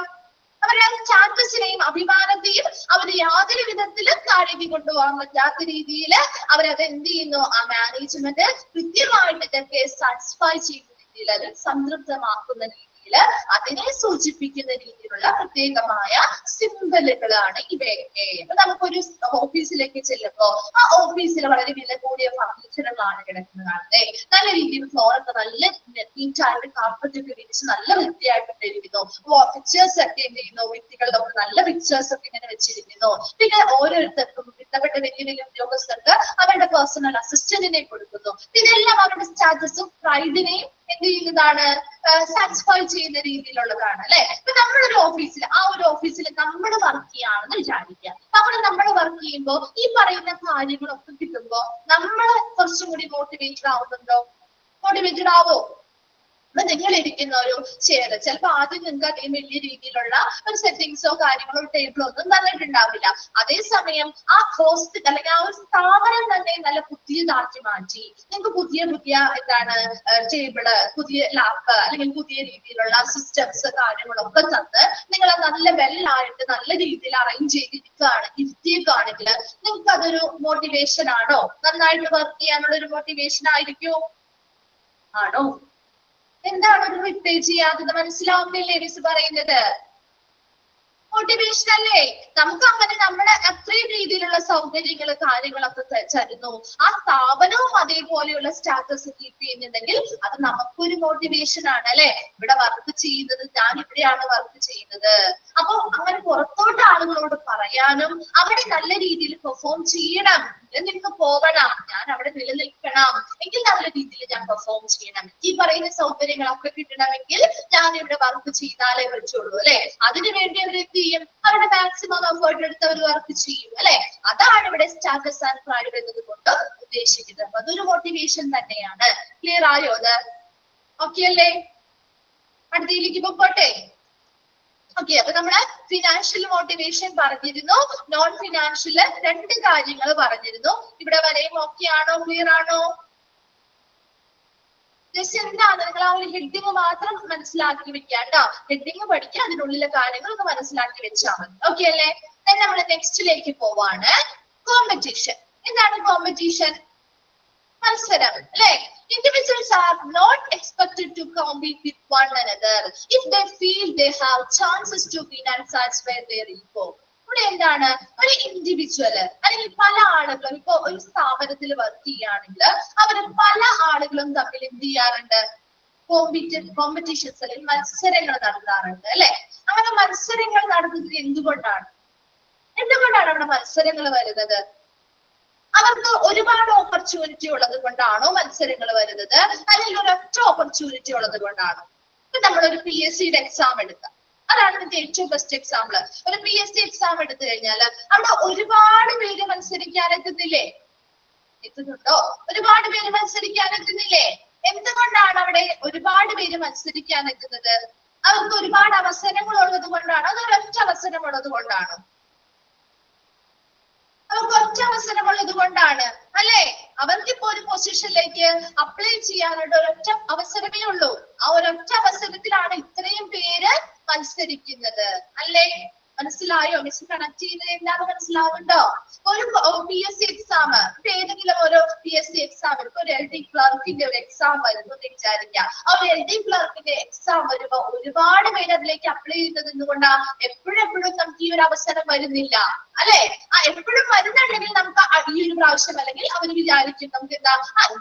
അവരുടെ സ്റ്റാറ്റസിനെയും അഭിമാനത്തെയും അവര് യാതൊരു വിധത്തിലും താഴേക്ക് കൊണ്ടുപോകാൻ പറ്റാത്ത രീതിയിൽ അവരത് എന്ത് ചെയ്യുന്നു, ആ മാനേജ്മെന്റ് കൃത്യമായിട്ട് ഇതൊക്കെ സാറ്റിസ്ഫൈ ചെയ്യുന്ന രീതിയിൽ അത് സംതൃപ്തമാക്കുന്ന രീതിയിൽ അതിനെ സൂചിപ്പിക്കുന്ന രീതിയിലുള്ള പ്രത്യേകമായ സിംബലുകളാണ് ഇവയൊക്കെ. അപ്പൊ നമുക്കൊരു ഓഫീസിലേക്ക് ചെല്ലുമ്പോ ആ ഓഫീസിൽ വളരെ വില കൂടിയ ഫർണിച്ചറുകളാണ് കിടക്കുന്നതാണ്. നല്ല രീതിയിൽ ഫ്ലോറൊക്കെ നല്ല നീറ്റായിട്ട് കാർപ്പറ്റ് ഒക്കെ വിരിച്ച് നല്ല വൃത്തിയായിട്ട് ഇരിക്കുന്നു. പിക്ചേഴ്സ് ഒക്കെ എന്ത് ചെയ്യുന്നു, വ്യക്തികളിലൊക്കെ നല്ല പിക്ചേഴ്സ് ഒക്കെ ഇങ്ങനെ വെച്ചിരിക്കുന്നു. പിന്നെ ഓരോരുത്തർക്കും ബന്ധപ്പെട്ട വലിയ വലിയ ഉദ്യോഗസ്ഥർക്ക് അവരുടെ പേഴ്സണൽ അസിസ്റ്റന്റിനെ കൊടുക്കുന്നു. ഇതെല്ലാം അവരുടെ സ്റ്റാറ്റസും പ്രൈഡിനെയും എന്ത് ചെയ്യുന്നതാണ്, സാറ്റിസ്ഫൈ ചെയ്യുന്ന രീതിയിലുള്ളതാണ് അല്ലെ. ഇപ്പൊ നമ്മളൊരു ഓഫീസിൽ ആ ഒരു ഓഫീസിൽ നമ്മൾ വർക്ക് ചെയ്യാണെന്ന് വിചാരിക്കുക. നമ്മൾ വർക്ക് ചെയ്യുമ്പോൾ ഈ പറയുന്ന കാര്യങ്ങളൊക്കെ കിട്ടുമ്പോ നമ്മൾ കുറച്ചും കൂടി മോട്ടിവേറ്റഡ് ആവുന്നുണ്ടോ? മോട്ടിവേറ്റഡ് ആവോ? അപ്പൊ നിങ്ങൾ ഇരിക്കുന്ന ഒരു ചെയർ ചിലപ്പോ ആദ്യം നിങ്ങൾക്ക് അധികം വലിയ രീതിയിലുള്ള ഒരു സെറ്റിങ്സോ കാര്യങ്ങളോ ടേബിളോ ഒന്നും തന്നിട്ടുണ്ടാവില്ല. അതേസമയം ആ ഹോസ്റ്റ് അല്ലെങ്കിൽ ആ ഒരു സ്ഥാപനം തന്നെ നല്ല പുതിയതാക്കി മാറ്റി നിങ്ങൾക്ക് പുതിയ എന്താണ് ടേബിള്, പുതിയ ലാപ്പ് അല്ലെങ്കിൽ പുതിയ രീതിയിലുള്ള സിസ്റ്റംസ് കാര്യങ്ങളൊക്കെ തന്ന് നിങ്ങളെ നല്ല വെല്ലായിട്ട് നല്ല രീതിയിൽ അറേഞ്ച് ഇരുത്തിയേക്കാണെങ്കിൽ നിങ്ങൾക്ക് അതൊരു മോട്ടിവേഷൻ ആണോ? നന്നായിട്ട് വർക്ക് ചെയ്യാനുള്ള ഒരു മോട്ടിവേഷൻ ആയിരിക്കും ആണോ? എന്താണ് ഒരു റിപ്ലൈ ചെയ്യാത്തത്? മനസ്സിലാവുന്നില്ലേ മിസ് പറയുന്നത്? മോട്ടിവേഷൻ അല്ലേ? നമുക്ക് അങ്ങനെ നമ്മുടെ അത്രയും രീതിയിലുള്ള സൗകര്യങ്ങൾ കാര്യങ്ങളൊക്കെ തരുന്നു. ആ സ്ഥാപനവും അതേപോലെയുള്ള സ്റ്റാറ്റസ് കീപ്പ് ചെയ്യുന്നുണ്ടെങ്കിൽ അത് നമുക്കൊരു മോട്ടിവേഷൻ ആണ് അല്ലെ. ഇവിടെ വർക്ക് ചെയ്യുന്നത് ഞാൻ ഇവിടെയാണ് വർക്ക് ചെയ്യുന്നത്. അപ്പൊ അങ്ങനെ പുറത്തോട്ട് ആളുകളോട് പറയാനും അവിടെ നല്ല രീതിയിൽ പെർഫോം ചെയ്യണം, നിങ്ങൾക്ക് പോകണം, ഞാൻ അവിടെ നിലനിൽക്കണം എങ്കിൽ നല്ല രീതിയിൽ ഞാൻ പെർഫോം ചെയ്യണം, ഈ പറയുന്ന സൗകര്യങ്ങളൊക്കെ കിട്ടണമെങ്കിൽ ഞാൻ ഇവിടെ വർക്ക് ചെയ്താലേ പറ്റുള്ളൂ അല്ലെ. അതിനുവേണ്ടി ഒരു വ്യക്തി ചെയ്യും? അവരുടെ മാക്സിമം എഫേർട്ട് എടുത്ത് അവർ വർക്ക് ചെയ്യും അല്ലെ? അതാണ് ഇവിടെ സ്റ്റാറ്റസ് ആൻഡ് പ്രൈഡ് എന്നത് കൊണ്ട് ഉദ്ദേശിക്കുന്നത്. അപ്പൊ അതൊരു മോട്ടിവേഷൻ തന്നെയാണ്. ക്ലിയർ ആയോ അത്? ഓക്കെ അല്ലേ? അടുത്തയിലേക്ക് പോട്ടെ. ഓക്കെ, അപ്പൊ നമ്മള് ഫിനാൻഷ്യൽ മോട്ടിവേഷൻ പറഞ്ഞിരുന്നു, നോൺ ഫിനാൻഷ്യല് 2 കാര്യങ്ങൾ പറഞ്ഞിരുന്നു. ഇവിടെ വരെയും ഓക്കെ ആണോ? ക്ലിയർ ആണോ? ജസ്റ്റ് എന്താണ് നിങ്ങൾ ആ ഒരു ഹെഡിങ് മാത്രം മനസ്സിലാക്കി വെക്കുക കേട്ടോ. ഹെഡിങ് പഠിക്കുക, അതിനുള്ളിലെ കാര്യങ്ങൾ ഒന്ന് മനസ്സിലാക്കി വെച്ചാൽ മതി. ഓക്കെ അല്ലേ? നമ്മൾ നെക്സ്റ്റിലേക്ക് പോവാണ്. കോമ്പറ്റീഷൻ. എന്താണ് കോമ്പറ്റീഷൻ? മത്സരം അല്ലെ? Individuals are not expected to compete with one another if they feel they have chances to win and satisfy their ego. ഇവിടെ എന്താണ്? ഒരു ഇൻഡിവിജ്വല് അല്ലെങ്കിൽ പല ആളുകളും ഇപ്പൊ ഒരു സ്ഥാപനത്തിൽ വർക്ക് ചെയ്യുകയാണെങ്കിൽ അവര് പല ആളുകളും തമ്മിൽ എന്ത് ചെയ്യാറുണ്ട്? കോമ്പറ്റീഷൻസ് അല്ലെങ്കിൽ മത്സരങ്ങൾ നടത്താറുണ്ട് അല്ലെ? അങ്ങനെ മത്സരങ്ങൾ നടത്തുന്നത് എന്തുകൊണ്ടാണ് അവിടെ മത്സരങ്ങൾ വരുന്നത്? അവർക്ക് ഒരുപാട് ഓപ്പർച്യൂണിറ്റി ഉള്ളത് കൊണ്ടാണോ മത്സരങ്ങൾ വരുന്നത്, അല്ലെങ്കിൽ ഒരൊറ്റ ഓപ്പർച്യൂണിറ്റി ഉള്ളത് കൊണ്ടാണോ? ഇപ്പൊ നമ്മളൊരു PSCയുടെ എക്സാം എടുക്കാം. അതാണ് ഇതിന്റെ ഏറ്റവും ബെസ്റ്റ് എക്സാമ്പിൾ. ഒരു PSC എക്സാം എടുത്തു കഴിഞ്ഞാൽ അവിടെ ഒരുപാട് പേര് മത്സരിക്കാൻ എത്തുന്നില്ലേ? എത്തുന്നുണ്ടോ? ഒരുപാട് പേര് മത്സരിക്കാൻ എത്തുന്നില്ലേ? എന്തുകൊണ്ടാണ് അവിടെ ഒരുപാട് പേര് മത്സരിക്കാൻ എത്തുന്നത്? അവർക്ക് ഒരുപാട് അവസരങ്ങൾ ഉള്ളത് കൊണ്ടാണോ, അതോ ഒരൊറ്റ അവസരം ഉള്ളത് കൊണ്ടാണോ? അവർക്ക് ഒറ്റ അവസരമുള്ളത് കൊണ്ടാണ് അല്ലെ? അവർക്കിപ്പോ ഒരു പൊസിഷനിലേക്ക് അപ്ലൈ ചെയ്യാനായിട്ട് ഒരൊറ്റ അവസരമേ ഉള്ളൂ. ആ ഒരൊറ്റ അവസരത്തിലാണ് ഇത്രയും പേര് മത്സരിക്കുന്നത് അല്ലേ? മനസ്സിലായോ? മിസ് കണക്ട് ചെയ്യുന്നത് എന്താണ് മനസ്സിലാവുന്നുണ്ടോ? ഒരു PSC എക്സാം, ഇപ്പൊ ഏതെങ്കിലും ഒരു PSC എക്സാം എടുക്കും, ഒരു LD ക്ലർക്കിന്റെ ഒരു എക്സാം വരുന്നു എന്ന് വിചാരിക്കുക. ആ ഒരു LD ക്ലർക്കിന്റെ എക്സാം വരുമ്പോ ഒരുപാട് പേര് അതിലേക്ക് അപ്ലൈ ചെയ്യുന്നത് എന്തുകൊണ്ടാ? എപ്പോഴും നമുക്ക് ഈ ഒരു അവസരം വരുന്നില്ല അല്ലെ? എപ്പോഴും വരുന്നുണ്ടെങ്കിൽ നമുക്ക് ഈ ഒരു പ്രാവശ്യം അല്ലെങ്കിൽ അവർ വിചാരിക്കും നമുക്ക് എന്താ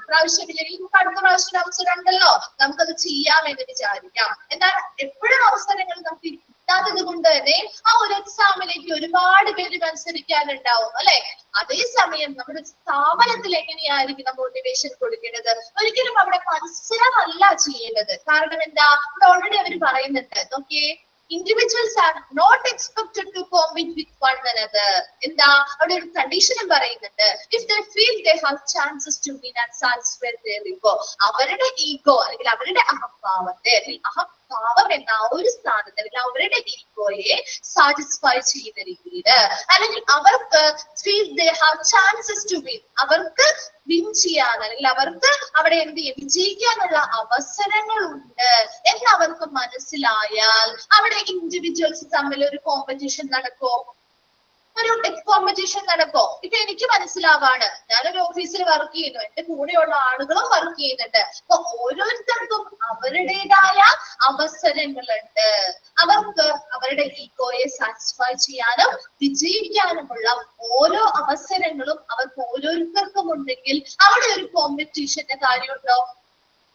പ്രാവശ്യം ഇല്ലെങ്കിൽ നമുക്ക് അടുത്ത പ്രാവശ്യം അവസരം ഉണ്ടല്ലോ, നമുക്കത് ചെയ്യാമെന്ന് വിചാരിക്കാം. എന്നാൽ എപ്പോഴും അവസരങ്ങൾ നമുക്ക് കിട്ടാത്തത് കൊണ്ട് തന്നെ ആ ഒരു എക്സാമിലേക്ക് ഒരുപാട് പേര് മത്സരിക്കാനുണ്ടാവും അല്ലെ? അതേസമയം നമ്മുടെ സ്ഥാപനത്തിൽ എങ്ങനെയായിരിക്കും മോട്ടിവേഷൻ കൊടുക്കേണ്ടത്? ഒരിക്കലും അവിടെ മത്സരമല്ല ചെയ്യേണ്ടത്. കാരണം എന്താ? ഇവിടെ ഓൾറെഡി അവർ പറയുന്നുണ്ട്. നോക്കിയേ, individuals are not expected to compete with one another. എന്താ അവിടെ ഒരു കണ്ടീഷനും പറയുന്നുണ്ട്. If they feel they have chances to win and satisfy their ego. അവരുടെ ഈഗോ അല്ലെങ്കിൽ അവരുടെ അഹംഭാവത്തെ അഹംഭാവം എന്ന ഒരു സ്ഥാനത്ത് അല്ലെങ്കിൽ അവരുടെ ഈഗോയെ സാറ്റിസ്ഫൈ ചെയ്യുന്ന രീതിയിൽ അല്ലെങ്കിൽ അവർക്ക് feel they have chances to win, അവർക്ക് വിൻ ചെയ്യാൻ അല്ലെങ്കിൽ അവർക്ക് അവിടെ എന്ത് ചെയ്യും, വിജയിക്കാനുള്ള അവസരങ്ങളുണ്ട് എന്ന് അവർക്ക് മനസ്സിലായാൽ അവിടെ ഇൻഡിവിജ്വൽസ് തമ്മിൽ ഒരു കോമ്പറ്റീഷൻ നടക്കോ? ഒരു കോമ്പറ്റീഷൻ നടക്കോ? ഇപ്പൊ എനിക്ക് മനസ്സിലാവാണ്, ഞാനൊരു ഓഫീസിൽ വർക്ക് ചെയ്യുന്നു, എന്റെ കൂടെയുള്ള ആളുകളും വർക്ക് ചെയ്യുന്നുണ്ട്. അപ്പൊ ഓരോരുത്തർക്കും അവരുടേതായ അവസരങ്ങളുണ്ട്. അവർക്ക് അവരുടെ ഈഗോയെ സാറ്റിസ്ഫൈ ചെയ്യാനും വിജയിക്കാനുമുള്ള ഓരോ അവസരങ്ങളും അവർക്ക് ഓരോരുത്തർക്കും ഉണ്ടെങ്കിൽ അവിടെ ഒരു കോമ്പറ്റീഷന്റെ കാര്യമുണ്ടോ?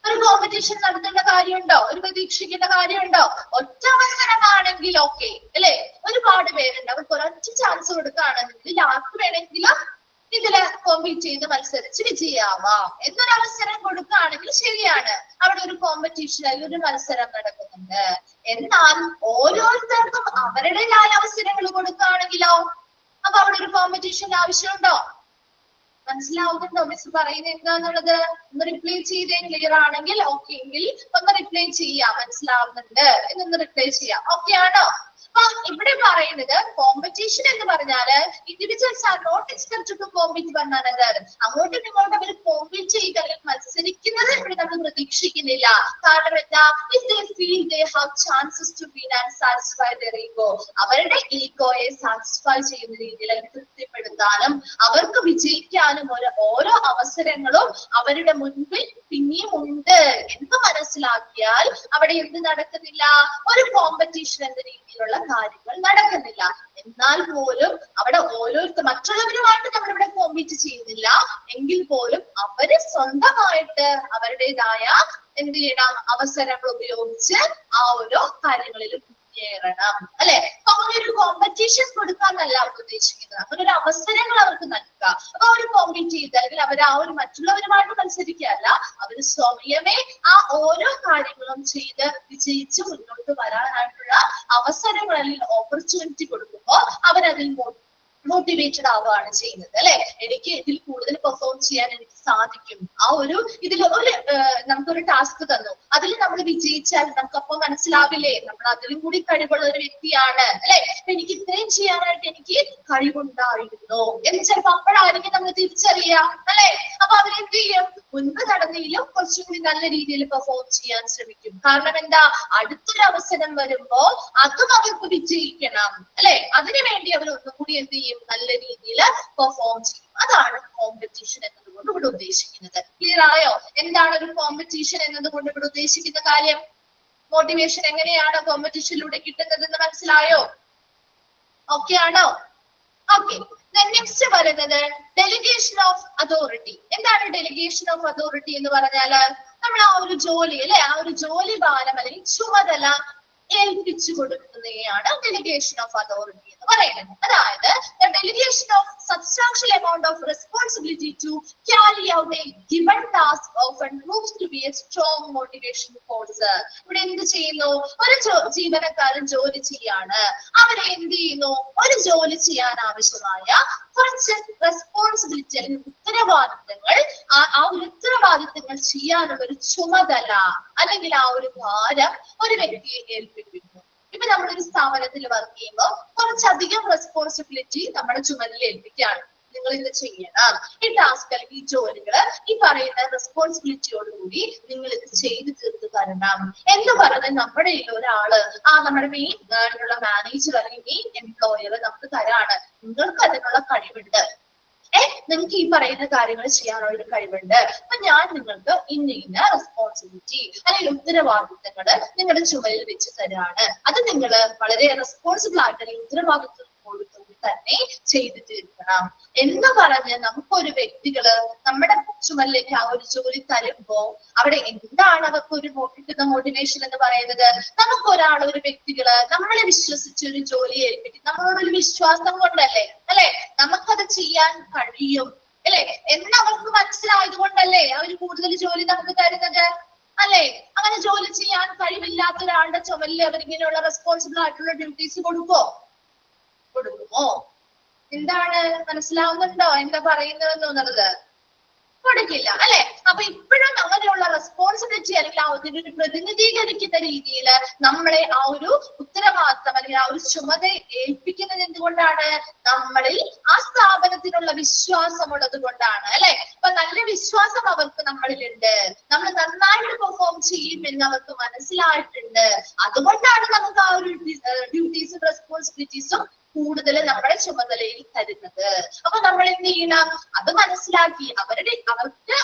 ഒരു കോമ്പറ്റീഷൻ നടത്തേണ്ട കാര്യമുണ്ടോ? ഒരു പ്രതീക്ഷിക്കേണ്ട കാര്യമുണ്ടോ? ഒറ്റ അവസരമാണെങ്കിൽ ഓക്കെ അല്ലെ? ഒരുപാട് പേരുണ്ട്, അവർക്ക് ഒരൊറ്റ ചാൻസ് കൊടുക്കുകയാണെങ്കിൽ ആർക്ക് വേണമെങ്കിലും ഇതില് കോമ്പീറ്റ് ചെയ്ത് മത്സരിച്ച് വിജയാവാം എന്നൊരു അവസരം കൊടുക്കുകയാണെങ്കിൽ ശരിയാണ്, അവിടെ ഒരു കോമ്പറ്റീഷൻ അല്ലെങ്കിൽ ഒരു മത്സരം നടക്കുന്നുണ്ട്. എന്നാൽ ഓരോരുത്തർക്കും അവരുടേതായ അവസരങ്ങൾ കൊടുക്കുകയാണെങ്കിലോ അപ്പൊ അവിടെ ഒരു കോമ്പറ്റീഷന്റെ ആവശ്യമുണ്ടോ? മനസ്സിലാവുന്നുണ്ടോ മിസ് പറയുന്നത് എന്താന്നുള്ളത്? ഒന്ന് റിപ്ലൈ ചെയ്തേ. ക്ലിയർ ആണെങ്കിൽ ഓക്കെ എങ്കിൽ ഒന്ന് റിപ്ലൈ ചെയ്യാം. മനസ്സിലാവുന്നുണ്ട് എന്നൊന്ന് റിപ്ലൈ ചെയ്യാം. ഓക്കെ ആണോ? അപ്പൊ ഇവിടെ പറയുന്നത് കോമ്പറ്റീഷൻ എന്ന് പറഞ്ഞാല് individuals are not expected to compete one another. അങ്ങോട്ടും ഇങ്ങോട്ടും അവർ കോമ്പീറ്റ് ചെയ്യുക അല്ലെങ്കിൽ മത്സരിക്കുന്നത് ഇവിടെ നമ്മൾ പ്രതീക്ഷിക്കുന്നില്ല. കാരണം എന്താ? If they feel they have chances to win and satisfy their ego, അവരുടെ ഈഗോയെ സാറ്റിസ്ഫൈ ചെയ്യുന്ന രീതിയിൽ തൃപ്തിപ്പെടുത്താനും അവർക്ക് വിജയിക്കാനും ഓരോ അവസരങ്ങളും അവരുടെ മുൻപിൽ പിന്നെയും ഉണ്ട് എന്ന് മനസ്സിലാക്കിയാൽ അവിടെ എന്ത് നടക്കുന്നില്ല? ഒരു കോമ്പറ്റീഷൻ എന്ന രീതിയിലുള്ള കാര്യങ്ങൾ നടക്കുന്നില്ല. എന്നാൽ പോലും അവിടെ ഓരോരുത്തർ മറ്റുള്ളവരുമായിട്ട് നമ്മളിവിടെ കോമ്പീറ്റ് ചെയ്യുന്നില്ല എങ്കിൽ പോലും അവര് സ്വന്തമായിട്ട് അവരുടേതായ എന്ത് ചെയ്യണം? അവസരങ്ങൾ ഉപയോഗിച്ച് ആ ഓരോ കാര്യങ്ങളിലും മുന്നേറണം അല്ലെ. അപ്പൊ അങ്ങനെ ഒരു കോമ്പറ്റീഷൻ കൊടുക്കാന്നല്ല അവർ ഉദ്ദേശിക്കുന്നത്, അങ്ങനെ ഒരു അവസരങ്ങൾ അവർക്ക് നൽകുക. അപ്പൊ അവർ കോമ്പീറ്റ് ചെയ്ത് അല്ലെങ്കിൽ അവർ ആ ഒരു മറ്റുള്ളവരുമായിട്ട് മത്സരിക്കുകയല്ല, അവർ സ്വയമേ ആ ഓരോ കാര്യങ്ങളും ചെയ്ത് വിജയിച്ച് മുന്നോട്ട് വരാനായിട്ടുള്ള അവസരങ്ങൾ അല്ലെങ്കിൽ ഓപ്പർച്യൂണിറ്റി കൊടുക്കുമ്പോൾ അവരതിൽ മോട്ടിവേറ്റഡ് ആവുകയാണ് ചെയ്യുന്നത് അല്ലെ. എനിക്ക് ഇതിൽ കൂടുതൽ പെർഫോം ചെയ്യാൻ എനിക്ക് സാധിക്കും. ആ ഒരു ഇതിൽ ഒരു നമുക്കൊരു ടാസ്ക് തന്നു, അതിൽ നമ്മൾ വിജയിച്ചാൽ നമുക്കപ്പോൾ മനസ്സിലാവില്ലേ നമ്മൾ അതിലും കൂടി കഴിവുള്ള ഒരു വ്യക്തിയാണ് അല്ലെ. എനിക്ക് ഇത്രയും ചെയ്യാനായിട്ട് എനിക്ക് കഴിവുണ്ടായിരുന്നു എന്ന് ചിലപ്പോൾ അപ്പോഴായിരിക്കും നമ്മൾ തിരിച്ചറിയാം അല്ലെ. അപ്പൊ അവരെന്ത് ചെയ്യും, മുൻപ് നടന്നതിലും കുറച്ചും കൂടി നല്ല രീതിയിൽ പെർഫോം ചെയ്യാൻ ശ്രമിക്കും. കാരണം എന്താ, അടുത്തൊരു അവസരം വരുമ്പോ അതും അവർക്ക് വിജയിക്കണം അല്ലെ. അതിനുവേണ്ടി അവർ ഒന്നുകൂടി എന്ത് ചെയ്യും, നല്ല രീതിയിൽ പെർഫോം ചെയ്യും. അതാണ് കോമ്പറ്റീഷൻ എന്നതുകൊണ്ട് ഇവിടെ ഉദ്ദേശിക്കുന്നത്. ക്ലിയർ ആയോ? എന്താണ് ഒരു കോമ്പറ്റീഷൻ എന്നതുകൊണ്ട് ഇവിടെ ഉദ്ദേശിക്കുന്ന കാര്യം? മോട്ടിവേഷൻ എങ്ങനെയാണ് കോമ്പറ്റീഷനിലൂടെ കിട്ടുന്നതെന്ന് മനസ്സിലായോ? ഓക്കെ ആണോ? ഓക്കെ. നെക്സ്റ്റ് പറയുന്നത് ഡെലിഗേഷൻ ഓഫ് അതോറിറ്റി. എന്താണ് ഡെലിഗേഷൻ ഓഫ് അതോറിറ്റി എന്ന് പറഞ്ഞാല് നമ്മൾ ആ ഒരു ജോലി അല്ലെ, ആ ഒരു ജോലി ഭാരം അല്ലെങ്കിൽ ചുമതല ഏൽപ്പിച്ചു കൊടുക്കുന്നതാണ് ഡെലിഗേഷൻ ഓഫ് അതോറിറ്റി എന്ന് പറയുന്നത്. അതായത് delegation of substantial amount of responsibility to carry out a given task often proves to be a strong motivation force. ഇവിടെ എന്ത് ചെയ്യുന്നു, ഒരു ജീവനക്കാരൻ ജോലി ചെയ്യാണ്, അവരെ എന്ത് ചെയ്യുന്നു, ഒരു ജോലി ചെയ്യാൻ ആവശ്യമായ കുറച്ച് റെസ്പോൺസിബിലിറ്റി അല്ലെങ്കിൽ ഉത്തരവാദിത്തങ്ങൾ, ആ ഒരു ഉത്തരവാദിത്തങ്ങൾ ചെയ്യാനുള്ള ഒരു ചുമതല അല്ലെങ്കിൽ ആ ഒരു ഭാരം ഒരു വ്യക്തിയെ ഏൽപ്പിക്കുന്നു. ഇപ്പൊ നമ്മളൊരു സ്ഥാപനത്തിൽ വർക്ക് ചെയ്യുമ്പോൾ കുറച്ചധികം റെസ്പോൺസിബിലിറ്റി നമ്മുടെ ചുമലിൽ ഏൽപ്പിക്കുകയാണ്. നിങ്ങൾ ഇത് ചെയ്യണം, ഈ ടാസ്ക് അല്ലെങ്കിൽ ഈ ജോലികള് ഈ പറയുന്ന റെസ്പോൺസിബിലിറ്റിയോടുകൂടി നിങ്ങൾ ഇത് ചെയ്തു തീർത്ത് തരണം എന്ന് പറഞ്ഞ് നമ്മുടെ ഒരാള് നമ്മുടെ മെയിൻ മാനേജർ അല്ലെങ്കിൽ മെയിൻ എംപ്ലോയർ നമുക്ക് തരാണ്. നിങ്ങൾക്ക് അതിനുള്ള കഴിവുണ്ട്, നിങ്ങൾക്ക് ഈ പറയുന്ന കാര്യങ്ങൾ ചെയ്യാനുള്ള ഒരു കഴിവുണ്ട്, അപ്പൊ ഞാൻ നിങ്ങൾക്ക് ഇന്ന റെസ്പോൺസിബിലിറ്റി അല്ലെങ്കിൽ ഉത്തരവാദിത്തങ്ങള് നിങ്ങളുടെ ചുമലിൽ വെച്ച് തരാണ്. അത് നിങ്ങൾ വളരെ റെസ്പോൺസിബിൾ ആയിട്ട് അല്ലെങ്കിൽ ഉത്തരവാദിത്തത്തോടുകൂടി തന്നെ ചെയ്തു തീർക്കണം എന്ന് പറഞ്ഞ് നമുക്കൊരു വ്യക്തികള് നമ്മുടെ ചുമലിലേക്ക് ആ ഒരു ജോലി തരുമ്പോ അവിടെ എന്താണ് അവർക്ക് ഒരു കിട്ടുന്ന മോട്ടിവേഷൻ എന്ന് പറയുന്നത്? നമുക്ക് ഒരാൾ ഒരു വ്യക്തികള് നമ്മളെ വിശ്വസിച്ച് ഒരു ജോലി ഏൽപ്പിക്കും, നമ്മളോടൊരു വിശ്വാസം കൊണ്ടല്ലേ അല്ലെ, നമുക്കത് ചെയ്യാൻ കഴിയും അല്ലെ എന്ന് അവർക്ക് മനസ്സിലായത് കൊണ്ടല്ലേ അവര് കൂടുതൽ ജോലി നമുക്ക് തരുന്നത് അല്ലെ. അങ്ങനെ ജോലി ചെയ്യാൻ കഴിവില്ലാത്ത ഒരാളുടെ ചുമലിൽ അവരിങ്ങനെയുള്ള റെസ്പോൺസിബിൾ ആയിട്ടുള്ള ഡ്യൂട്ടീസ് കൊടുക്കുമോ? എന്താണ്, മനസ്സിലാവുന്നുണ്ടോ എന്താ പറയുന്നതെന്നുള്ളത്? കൊടുക്കില്ല അല്ലെ. അപ്പൊ ഇപ്പോഴും അങ്ങനെയുള്ള റെസ്പോൺസിബിലിറ്റി അല്ലെങ്കിൽ ആ ഒരു പ്രതിനിധീകരിക്കുന്ന രീതിയിൽ നമ്മളെ ആ ഒരു ഉത്തരവാദിത്തം അല്ലെങ്കിൽ ആ ഒരു ചുമതല ഏൽപ്പിക്കുന്നത് എന്തുകൊണ്ടാണ്? നമ്മളിൽ ആ സ്ഥാപനത്തിനുള്ള വിശ്വാസമുള്ളത് കൊണ്ടാണ് അല്ലെ. അപ്പൊ നല്ല വിശ്വാസം അവർക്ക് നമ്മളിലുണ്ട്, നമ്മൾ നന്നായിട്ട് പെർഫോം ചെയ്യും എന്ന് അവർക്ക് മനസ്സിലായിട്ടുണ്ട്. അതുകൊണ്ടാണ് നമുക്ക് ആ ഒരു ഡ്യൂട്ടീസും റെസ്പോൺസിബിലിറ്റീസും കൂടുതൽ നമ്മുടെ ചുമതലയിൽ തരുന്നത്. അപ്പൊ നമ്മൾ എന്ത് ചെയ്യണം, അത് മനസ്സിലാക്കി അവർക്ക്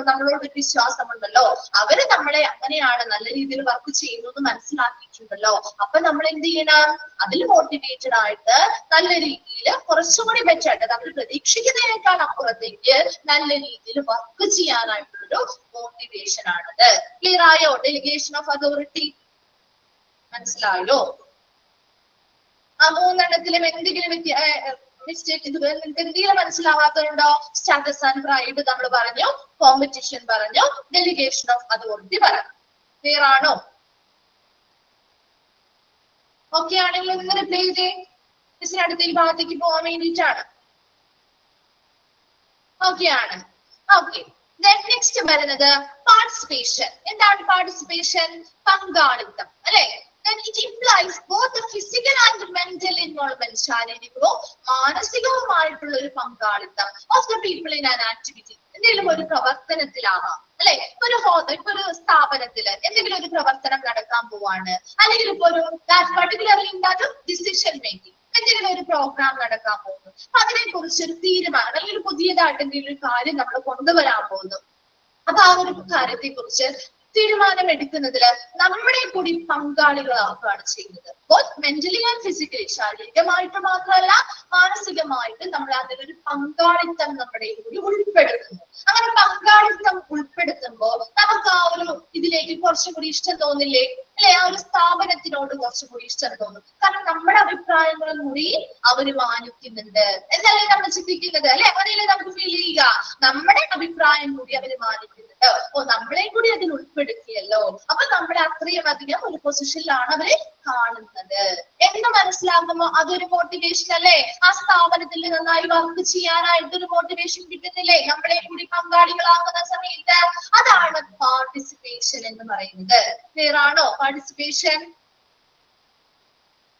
നമ്മളോട് വിശ്വാസമുണ്ടല്ലോ, അവര് നമ്മളെ അങ്ങനെയാണ് നല്ല രീതിയിൽ വർക്ക് ചെയ്യുന്നത് മനസ്സിലാക്കിയിട്ടുണ്ടല്ലോ. അപ്പൊ നമ്മൾ എന്ത് ചെയ്യണം, അതിൽ മോട്ടിവേറ്റഡ് ആയിട്ട് നല്ല രീതിയിൽ കുറച്ചുകൂടി ബെറ്റർ ആയിട്ട് നമ്മൾ പ്രതീക്ഷിക്കുന്നതിനേക്കാൾ അപ്പുറത്തേക്ക് നല്ല രീതിയിൽ വർക്ക് ചെയ്യാനായിട്ടുള്ളൊരു മോട്ടിവേഷൻ ആണത്. ക്ലിയർ ആയോ? ഡെലിഗേഷൻ ഓഫ് അതോറിറ്റി മനസ്സിലായോ? ആ മൂന്നെണ്ണത്തിലും എന്തെങ്കിലും മിസ്റ്റേക്ക് എന്തെങ്കിലും മനസ്സിലാവാത്തതുണ്ടോ? സ്റ്റാറ്റസ് ആൻഡ് പ്രൈഡ് നമ്മൾ പറഞ്ഞു, കോമ്പറ്റീഷൻ പറഞ്ഞു, ഡെലിഗേഷൻ ഓഫ് അതോറിറ്റി പറഞ്ഞു. ക്ലിയർ ആണോ? ഓക്കെ ആണെങ്കിൽ ഒന്ന് റിപ്ലൈ ചെയ്തേ. മിസ്സിന് അടുത്ത ഈ ഭാഗത്തേക്ക് പോകാൻ വേണ്ടിയിട്ടാണ്. ഓക്കെ ആണ്. ഓക്കെ. നെക്സ്റ്റ് വരുന്നത് പാർട്ടിസിപ്പേഷൻ. എന്താണ് പാർട്ടിസിപ്പേഷൻ? പങ്കാളിത്തം അല്ലെ. It implies both the physical and mental involvement. ശാരീരികവും മാനസികവുമായിട്ടുള്ള ഒരു പങ്കാളിത്തം of the people in an activity. എന്തെങ്കിലും ഒരു പ്രവർത്തനത്തിലാവാം അല്ലെ. ഇപ്പൊ ഒരു സ്ഥാപനത്തില് എന്തെങ്കിലും ഒരു പ്രവർത്തനം നടക്കാൻ പോവാണ്, അല്ലെങ്കിൽ ഇപ്പൊ ഒരു പർട്ടിക്കുലർലി ഡിസിഷൻ മേക്കിംഗ് എന്തെങ്കിലും ഒരു പ്രോഗ്രാം നടക്കാൻ പോകുന്നു. അപ്പൊ അതിനെ കുറിച്ച് ഒരു തീരുമാനം അല്ലെങ്കിൽ പുതിയതായിട്ട് എന്തെങ്കിലും ഒരു കാര്യം നമ്മൾ കൊണ്ടുവരാൻ പോകുന്നു. അപ്പൊ ആ ഒരു കാര്യത്തെ കുറിച്ച് തീരുമാനം എടുക്കുന്നതില് നമ്മളെ കൂടി പങ്കാളികളാക്കുകയാണ് ചെയ്യുന്നത്. ബോത്ത് മെന്റലി ആൻഡ് ഫിസിക്കലി, ശാരീരികമായിട്ട് മാത്രമല്ല മാനസികമായിട്ട് നമ്മൾ അതിലൊരു പങ്കാളിത്തം നമ്മുടെ കൂടി ഉൾപ്പെടുത്തുന്നു. അങ്ങനെ പങ്കാളിത്തം ഉൾപ്പെടുത്തുമ്പോൾ നമുക്ക് ആ ഒരു ഇതിലേക്ക് കുറച്ചും കൂടി ഇഷ്ടം തോന്നില്ലേ അല്ലെ? ആ ഒരു സ്ഥാപനത്തിനോട് കുറച്ചുകൂടി ഇഷ്ടം തോന്നും. കാരണം നമ്മുടെ അഭിപ്രായങ്ങളും കൂടി അവര് മാനിക്കുന്നുണ്ട് എന്നല്ലേ നമ്മൾ ചിന്തിക്കുന്നത്, അല്ലെ? അങ്ങനെയല്ലേ നമുക്ക് ഫീൽ ചെയ്യുക? നമ്മുടെ അഭിപ്രായം കൂടി അവര് മാനിക്കുന്നുണ്ട്. ഓ, നമ്മളെ കൂടി അതിൽ ഉൾപ്പെടുത്തിയല്ലോ, അപ്പൊ നമ്മളെ അത്രയും അധികം ഒരു പൊസിഷനിലാണ് അവര് കാണുന്നത് എന്ന് മനസ്സിലാകുമ്പോ അതൊരു മോട്ടിവേഷൻ അല്ലേ? ആ സ്ഥാപനത്തിൽ നന്നായി വർക്ക് ചെയ്യാനായിട്ടൊരു മോട്ടിവേഷൻ കിട്ടുന്നില്ലേ നമ്മളെ കൂടി പങ്കാളികളാകുന്ന സമയത്ത്? അതാണ് പാർട്ടിസിപ്പേഷൻ എന്ന് പറയുന്നത്. ക്ലിയർ ആണോ? പാർട്ടിസിപ്പേഷൻ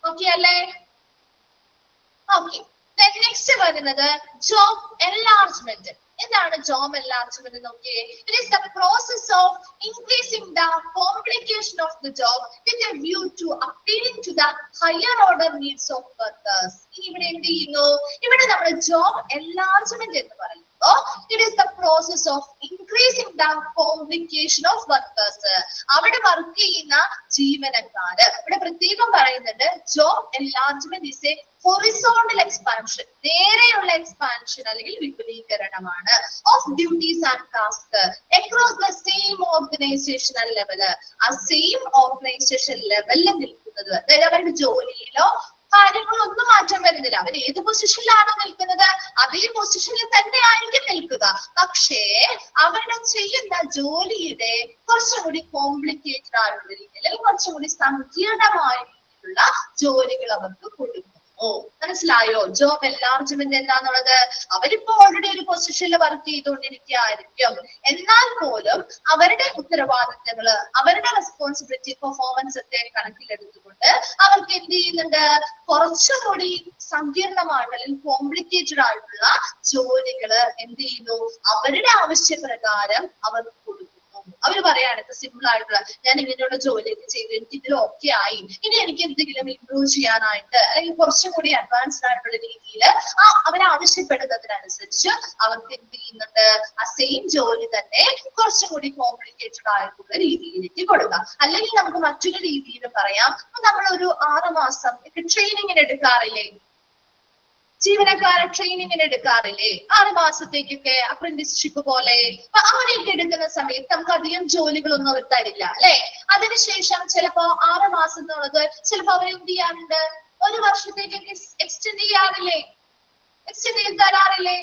ഓക്കെ അല്ലേ? ഓക്കെ. നെക്സ്റ്റ് വരുന്നത് ജോബ് എൻലാർജ്മെന്റ്. എന്താണ് ജോബ് എൻലാർജ്മെന്റ് നോക്കിയേ? It is the process of increasing the complication of the job with a view to appealing to the higher order needs of workers. ഇവിടെ എന്ത് ചെയ്യുന്നു? ഇവിടെ നമ്മൾ job enlargement എന്ന് പറയുമ്പോൾ it is the process of increasing the complication of workers. അവിടെ work ചെയ്യുന്ന ജീവനക്കാര് ഇവിടെ പ്രത്യേകം പറയുന്നുണ്ട് job enlargement is a horizontal expansion, നേരെയുള്ള എക്സ്പാൻഷൻ അല്ലെങ്കിൽ വിപുലീകരണമാണ് of duties and task across the same organisational level. ആ സെയിം ഓർഗനൈസേഷൻ ലെവലിൽ നിൽക്കുന്നത്, അതായത് അവരുടെ ജോലിയിലോ കാര്യങ്ങളൊന്നും മാറ്റം വരുന്നില്ല. അവർ ഏത് പൊസിഷനിലാണോ നിൽക്കുന്നത് അതേ പൊസിഷനിൽ തന്നെ ആയിരിക്കും നിൽക്കുക. പക്ഷേ അവരുടെ ചെയ്യുന്ന ജോലിയുടെ കുറച്ചുകൂടി കോംപ്ലിക്കേറ്റഡ് ആയിട്ടുള്ള രീതിയിൽ അല്ലെങ്കിൽ കുറച്ചുകൂടി സങ്കീർണമായ രീതിയിലുള്ള ജോലികൾ അവർക്ക് കൊടുക്കും. ഓ, മനസ്സിലായോ? ജോബ് എൻലാർജ്മെന്റ് എന്താന്നുള്ളത്? അവരിപ്പോ ഓൾറെഡി ഒരു പൊസിഷനിൽ വർക്ക് ചെയ്തുകൊണ്ടിരിക്കുകയായിരിക്കും, എന്നാൽ പോലും അവരുടെ ഉത്തരവാദിത്തങ്ങള്, അവരുടെ റെസ്പോൺസിബിലിറ്റി, പെർഫോമൻസ് ഒക്കെ കണക്കിലെടുത്തുകൊണ്ട് അവർക്ക് എന്ത് ചെയ്യുന്നുണ്ട്? കുറച്ചുകൂടി സങ്കീർണമായിട്ട് അല്ലെങ്കിൽ കോംപ്ലിക്കേറ്റഡ് ആയിട്ടുള്ള ജോലികള് എന്ത് ചെയ്യുന്നു? അവരുടെ ആവശ്യപ്രകാരം അവർക്ക് കൊടുക്കും. അവര് പറയാണ് ഇപ്പൊ സിമ്പിൾ ആയിട്ടുള്ള, ഞാൻ ഇങ്ങനെയുള്ള ജോലിയൊക്കെ ചെയ്ത് എനിക്ക് ഇതിൽ ഓക്കെ ആയി, ഇനി എനിക്ക് എന്തെങ്കിലും ഇംപ്രൂവ് ചെയ്യാനായിട്ട് അല്ലെങ്കിൽ കുറച്ചും കൂടി അഡ്വാൻസ്ഡ് ആയിട്ടുള്ള രീതിയിൽ അവർ ആവശ്യപ്പെടുന്നതിനനുസരിച്ച് അവർക്ക് എന്ത് ചെയ്യുന്നുണ്ട്? ആ സെയിം ജോലി തന്നെ കുറച്ചും കൂടി കോംപ്ലിക്കേറ്റഡ് ആയിട്ടുള്ള രീതിയിലേക്ക് കൊടുക്കാം. അല്ലെങ്കിൽ നമുക്ക് മറ്റൊരു രീതിയിൽ പറയാം, നമ്മൾ ഒരു 6 മാസം ട്രെയിനിങ്ങിന് എടുക്കാറില്ലേ? ജീവനക്കാരെ ട്രെയിനിങ്ങിന് എടുക്കാറില്ലേ? 6 മാസത്തേക്കൊക്കെ അപ്രന്റീസ്ഷിപ്പ് പോലെ. അപ്പൊ അങ്ങനെയൊക്കെ എടുക്കുന്ന സമയത്ത് നമുക്ക് അധികം ജോലികളൊന്നും അവർ തരില്ല, അല്ലെ? അതിനുശേഷം ചിലപ്പോ 6 മാസം എന്നുള്ളത് ചിലപ്പോ അവർ എന്ത് ചെയ്യാറുണ്ട്? 1 വർഷത്തേക്കൊക്കെ എക്സ്റ്റെൻഡ് ചെയ്യാറില്ലേ? എക്സ്റ്റെൻഡ് ചെയ്ത് തരാറില്ലേ?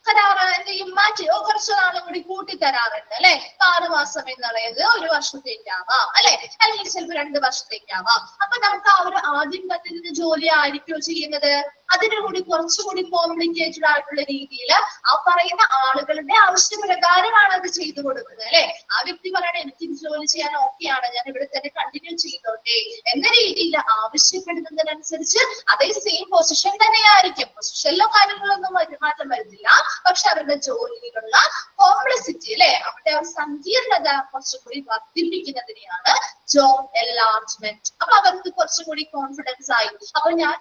തരാറ് എന്ത് ചെയ്യും? മാറ്റി കുറച്ചു നാളും കൂടി കൂട്ടി തരാറുണ്ട്, അല്ലെ? 6 മാസം എന്നുള്ളത് 1 വർഷത്തേക്കാവാം, അല്ലെ? അല്ലെങ്കിൽ ചിലപ്പോൾ 2 വർഷത്തേക്കാവാം. അപ്പൊ നമുക്ക് ആ ഒരു ആദ്യം പറ്റുന്ന ജോലി ആയിരിക്കും ചെയ്യുന്നത്, അതിനു കൂടി കുറച്ചുകൂടി കോംപ്ലിക്കേറ്റഡ് ആയിട്ടുള്ള രീതിയിൽ ആ പറയുന്ന ആളുകളുടെ ആവശ്യപ്രകാരമാണ് അത് ചെയ്തു കൊടുക്കുന്നത്, അല്ലെ? ആ വ്യക്തി പറയണേ എനിക്ക് ഇത് ജോലി ചെയ്യാൻ ഓക്കെയാണ്, ഞാൻ ഇവിടെ തന്നെ കണ്ടിന്യൂ ചെയ്തോട്ടെ എന്ന രീതിയിൽ ആവശ്യപ്പെടുന്നതിനനുസരിച്ച് അതേ സെയിം പൊസിഷൻ തന്നെയായിരിക്കും. പൊസിഷനിലോ കാര്യങ്ങളൊന്നും മാറ്റം വരുന്നില്ല, പക്ഷെ അവരുടെ ജോലിയിലുള്ള കോംപ്ലക്സിറ്റി, അല്ലെ, അവരുടെ സങ്കീർണത കുറച്ചുകൂടി വർദ്ധിപ്പിക്കുന്നതിനെയാണ് ജോബ് എൻലാർജ്മെന്റ്. അപ്പൊ അവർക്ക് കുറച്ചുകൂടി കോൺഫിഡൻസ് ആയി. അപ്പൊ ഞാൻ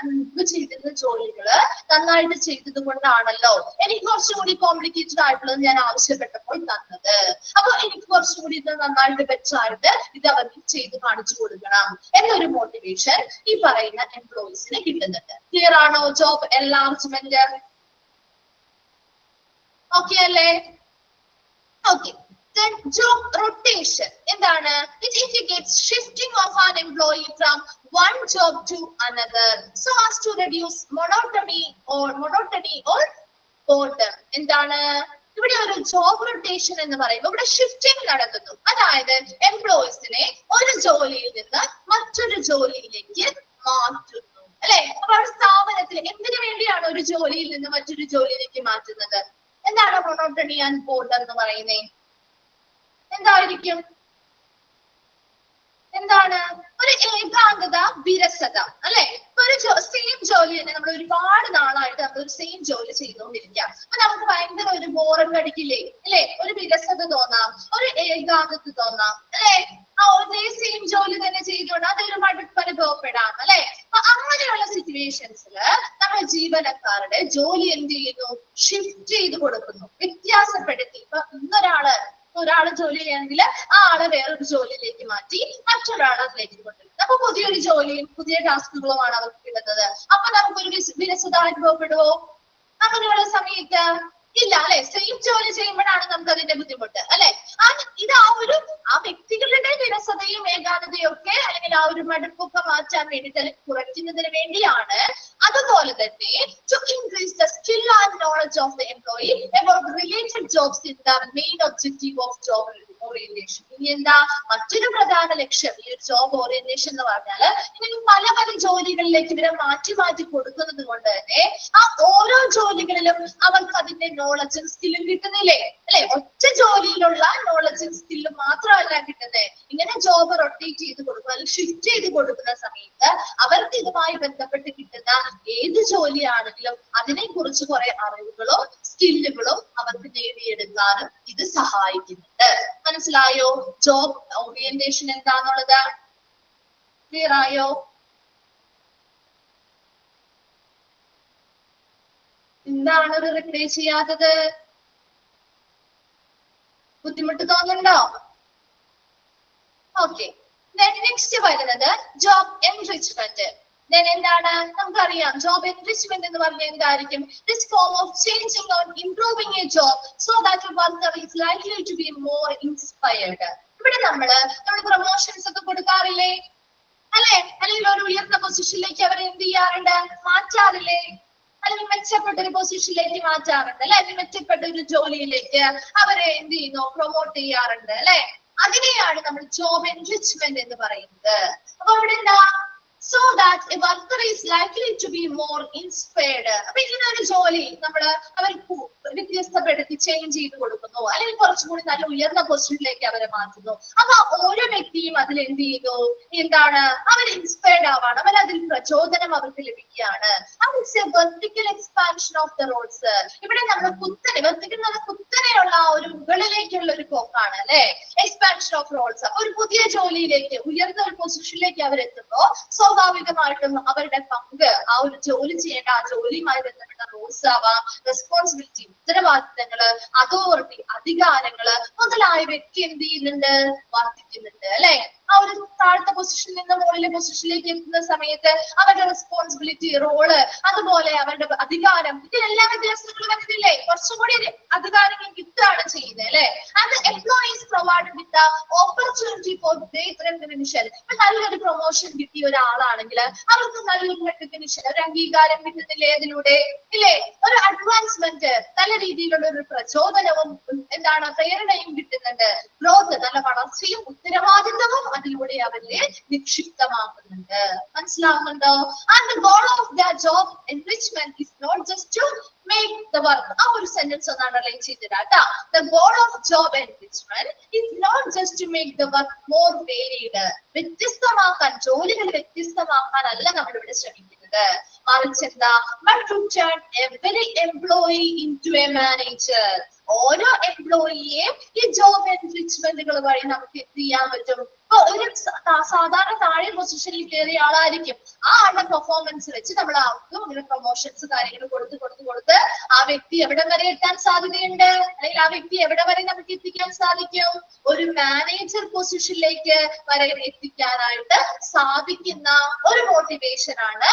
മുമ്പ് ചെയ്തിരുന്ന ജോലികള് നന്നായിട്ട് ചെയ്തത് കൊണ്ടാണല്ലോ എനിക്ക് കുറച്ചുകൂടി കോംപ്ലിക്കേറ്റഡ് ആയിട്ടുള്ളത് ഞാൻ ആവശ്യപ്പെട്ടപ്പോൾ തന്നത്. അപ്പൊ എനിക്ക് കുറച്ചുകൂടി ഇത് നന്നായിട്ട് ബെറ്റർ ആയിട്ട് ഇത് അവർക്ക് ചെയ്ത് കാണിച്ചു കൊടുക്കണം എന്നൊരു മോട്ടിവേഷൻ ഈ പറയുന്ന എംപ്ലോയീസിന് കിട്ടുന്നുണ്ട്. ക്ലിയർ ആണോ? ജോബ് എൻലാർജ്മെന്റ് ഓക്കെ അല്ലേ? ഓക്കെ. Then job rotation എന്താണ്? It indicates shifting of an employee from one job to another so as to reduce monotony or boredom. എന്താണ് ഇവിടെ ഒരു ജോബ് റൊട്ടേഷൻ എന്ന് പറയുമ്പോൾ ഇവിടെ ഷിഫ്റ്റിംഗ് നടക്കുന്നു. അതായത് എംപ്ലോയീസിനെ ഒരു ജോലിയിൽ നിന്ന് മറ്റൊരു ജോലിയിലേക്ക് മാറ്റുന്നു, അല്ലെ? അപ്പൊ സ്ഥാപനത്തിൽ എന്തിനു വേണ്ടിയാണ് ഒരു ജോലിയിൽ നിന്ന് മറ്റൊരു ജോലിയിലേക്ക് മാറ്റുന്നത്? എന്താണ് മൊണോട്ടണി ആൻഡ് ബോർഡർ എന്ന് പറയുന്നത്? എന്തായിരിക്കും? എന്താണ്? ഒരു ഏകാന്തത, വിരസത, അല്ലെ? ഒരു സെയിം ജോലി തന്നെ നമ്മൾ ഒരുപാട് നാളായിട്ട് നമ്മൾ ഒരു സെയിം ജോലി ചെയ്തുകൊണ്ടിരിക്കാം. അപ്പൊ നമുക്ക് ഭയങ്കര ഒരു ബോറൊക്കെ അടിക്കില്ലേ, അല്ലെ? ഒരു വിരസത തോന്നാം, ഒരു ഏകാന്തത തോന്നാം, അല്ലെ? ഒരേ സെയിം ജോലി തന്നെ ചെയ്തുകൊണ്ട് അതൊരു മടുപ്പ് അനുഭവപ്പെടാം, അല്ലെ? അപ്പൊ അങ്ങനെയുള്ള സിറ്റുവേഷൻസിൽ നമ്മൾ ജീവനക്കാരുടെ ജോലി എന്ത് ചെയ്യുന്നു? ഷിഫ്റ്റ് ചെയ്ത് കൊടുക്കുന്നു, വ്യത്യാസപ്പെടുത്തി. ഇപ്പൊ ഒരാള് ജോലി ചെയ്യുകയാണെങ്കിൽ ആ ആളെ വേറൊരു ജോലിയിലേക്ക് മാറ്റി മറ്റൊരാൾ അതിലേക്ക് കൊണ്ടുവരുന്നത്. അപ്പൊ പുതിയൊരു ജോലിയും പുതിയ ടാസ്കുകളുമാണ് അവർക്ക് കിട്ടുന്നത്. അപ്പൊ നമുക്കൊരു വിരസത അനുഭവപ്പെടുവോ അങ്ങനെയുള്ള സമയത്ത്? ഇല്ല, അല്ലെ? സെയിം ജോലി ചെയ്യുമ്പോഴാണ് നമുക്ക് അതിന്റെ ബുദ്ധിമുട്ട്, അല്ലെ? ഇത് ആ വ്യക്തികളുടെ വിരസതയും ഏകാന്തതയും ഒക്കെ അല്ലെങ്കിൽ ആ ഒരു മടുപ്പൊക്കെ മാറ്റാൻ വേണ്ടിയിട്ട് അല്ലെങ്കിൽ കുറയ്ക്കുന്നതിന് വേണ്ടിയാണ്. അതുപോലെ തന്നെ to increase the skill and knowledge of the employee about related jobs in the main objective of job orientation. ഇനി എന്താ മറ്റൊരു പ്രധാന ലക്ഷ്യം ഈ ഒരു ജോബ് ഓറിയന്റേഷൻ എന്ന് പറഞ്ഞാല് ഇങ്ങനെ പല പല ജോലികളിലേക്ക് ഇവരെ മാറ്റി മാറ്റി കൊടുക്കുന്നത് കൊണ്ട് തന്നെ ആ ഓരോ ജോലികളിലും അവർക്ക് അതിന്റെ നോളജും സ്കില്ലും കിട്ടുന്നില്ലേ അല്ലെ? ഒറ്റ ജോലിയിലുള്ള നോളജും സ്കില്ലും മാത്രമല്ല കിട്ടുന്നത്. ഇങ്ങനെ ജോബ് റൊട്ടേറ്റ് ചെയ്ത് കൊടുക്കുക അല്ലെങ്കിൽ ഷിഫ്റ്റ് ചെയ്ത് കൊടുക്കുന്ന സമയത്ത് അവർക്ക് ഇതുമായി ബന്ധപ്പെട്ട് കിട്ടുന്ന ഏത് ജോലിയാണെങ്കിലും അതിനെ കുറിച്ച് കുറെ അറിവുകളും സ്കില്ലുകളും അവർക്ക് നേടിയെടുക്കാനും ഇത് സഹായിക്കുന്നുണ്ട്. മനസ്സിലായോ? ജോബ് ഓറിയന്റേഷൻ എന്താന്നുള്ളത് ക്ലിയർ ആയോ? എന്താണ് ഒരു റിപ്ലൈ ചെയ്യാത്തത്? ബുദ്ധിമുട്ട് തോന്നുന്നുണ്ടോ? ഓക്കെ, നെക്സ്റ്റ് വരുന്നത് ജോബ് എൻറിച്ച്മെന്റ്. എന്താണ് നമുക്കറിയാം, ജോബ് എൻറിച്ച്മെന്റ് എന്ന് പറഞ്ഞാൽ എന്തായിരിക്കും? This form of changing or improving a job so that worker is likely to be more inspired. ഇവിടെ നമ്മൾ പ്രൊമോഷൻസ് ഒക്കെ കൊടുക്കാറില്ലേ അല്ലെ? അല്ലെങ്കിൽ ഒരു ഉയർന്ന പൊസിഷനിലേക്ക് അവരെ എന്ത് ചെയ്യാറുണ്ട്? മാറ്റാറില്ലേ? അല്ലെങ്കിൽ മെച്ചപ്പെട്ട ഒരു പൊസിഷനിലേക്ക് മാറ്റാറുണ്ട് അല്ലെ? അല്ലെങ്കിൽ മെച്ചപ്പെട്ട ഒരു ജോലിയിലേക്ക് അവരെ എന്ത് ചെയ്യുന്നു? പ്രൊമോട്ട് ചെയ്യാറുണ്ട് അല്ലെ? അതിനെയാണ് നമ്മൾ ജോബ് എൻറിച്ച്മെന്റ് എന്ന് പറയുന്നത്. അപ്പൊ ഇവിടെ എന്താ? so that a worker is likely to be more inspired. അപ്പൊ ഇങ്ങനെ ഒരു ജോലി നമ്മള് അവർക്ക് വ്യത്യസ്തപ്പെടുത്തി ചേഞ്ച് ചെയ്ത് കൊടുക്കുന്നു അല്ലെങ്കിൽ കുറച്ചുകൂടി നല്ല ഉയർന്ന പൊസിഷനിലേക്ക് അവരെ മാറ്റുന്നു. അപ്പൊ ഓരോ വ്യക്തിയും അതിൽ എന്ത് ചെയ്യുന്നു? എന്താണ്? അവർ ഇൻസ്പയർഡ് ആവാണ്, അവർ അതിൽ പ്രചോദനം അവർക്ക് ലഭിക്കുകയാണ്. Vertical expansion of the roads. ഇവിടെ നമ്മൾ കുത്തനെ കുത്തനെയുള്ള ഒരു മുകളിലേക്കുള്ള ഒരു പോക്കാണ് അല്ലെ? Expansion of roads. ഒരു പുതിയ ജോലിയിലേക്ക് ഉയർന്ന ഒരു പൊസിഷനിലേക്ക് അവരെത്തുമ്പോ സ്വാഭാവികമായിട്ടും അവരുടെ പങ്ക്, ആ ഒരു ജോലി ചെയ്യേണ്ട ആ ജോലിയുമായി ബന്ധപ്പെട്ട റോൾസ് ആവാം, റെസ്പോൺസിബിലിറ്റി, ഉത്തരവാദിത്തങ്ങള്, അതോറിറ്റി, അധികാരങ്ങള് മുതലായവയൊക്കെ എന്ത് ചെയ്യുന്നുണ്ട്? വർദ്ധിക്കുന്നുണ്ട് അല്ലെ? ആ ഒരു താഴത്തെ പൊസിഷനിൽ നിന്ന് മുകളിലെ പൊസിഷനിലേക്ക് എത്തുന്ന സമയത്ത് അവരുടെ റെസ്പോൺസിബിലിറ്റി, റോള്, അതുപോലെ അവരുടെ അധികാരം, ഇതിനെല്ലാം വ്യത്യാസങ്ങൾ വരുന്നില്ലേ? കുറച്ചുകൂടി അധികാരങ്ങൾ കിട്ടുകയാണ് ചെയ്യുന്നത് അല്ലെ? And employees provide with opportunity for great recognition. നല്ലൊരു പ്രൊമോഷൻ കിട്ടിയ ഒരാളാണെങ്കിൽ അവർക്ക് നല്ലൊരു റെക്കഗ്നിഷൻ, ഒരു അംഗീകാരം കിട്ടുന്നില്ലേ അതിലൂടെ? ഇല്ലേ? ഒരു അഡ്വാൻസ്മെന്റ്, നല്ല രീതിയിലുള്ള ഒരു പ്രചോദനവും എന്താണ്? പ്രേരണയും കിട്ടുന്നുണ്ട്. ഗ്രോത്ത്, നല്ല വളർച്ചയും ഉത്തരവാദിത്തവും അതിലൂടെ അവരെ നിക്ഷിപ്തമാക്കുന്നുണ്ട്. മനസ്സിലാവുന്നുണ്ടോ? And the goal of the job enrichment is not just to make the work. ആ ഒരു സെന്റൻസ് ഒന്ന് അണ്ടർലൈൻ ചെയ്തിടാട്ടോ. The goal of job enrichment is not just to make the work more varied. വ്യത്യസ്തമാക്കാൻ, ജോലികൾ വ്യത്യസ്തമാക്കാൻ അല്ല നമ്മൾ ഇവിടെ ശ്രമിക്കുന്നത്. മറിച്ച് എന്താ? But to turn every employee into a manager. ഓരോ എംപ്ലോയിയെയും ഈ ജോബ് എൻറിച്ച്മെന്റുകൾ വഴി നമുക്ക് എന്ത് ചെയ്യാൻ പറ്റും? ഇപ്പൊ ഒരു സാധാരണ താഴെ പൊസിഷനിൽ കയറിയ ആളായിരിക്കും. ആ ആളുടെ പെർഫോമൻസ് വെച്ച് നമ്മൾ ആർക്കും ഇങ്ങനെ പ്രൊമോഷൻസ് കാര്യങ്ങൾ കൊടുത്ത് ആ വ്യക്തി എവിടെ വരെ എത്താൻ സാധ്യതയുണ്ട്? അല്ലെങ്കിൽ ആ വ്യക്തി എവിടെ വരെ നമുക്ക് എത്തിക്കാൻ സാധിക്കും? ഒരു മാനേജർ പൊസിഷനിലേക്ക് വരെ എത്തിക്കാനായിട്ട് സാധിക്കുന്ന ഒരു മോട്ടിവേഷൻ ആണ്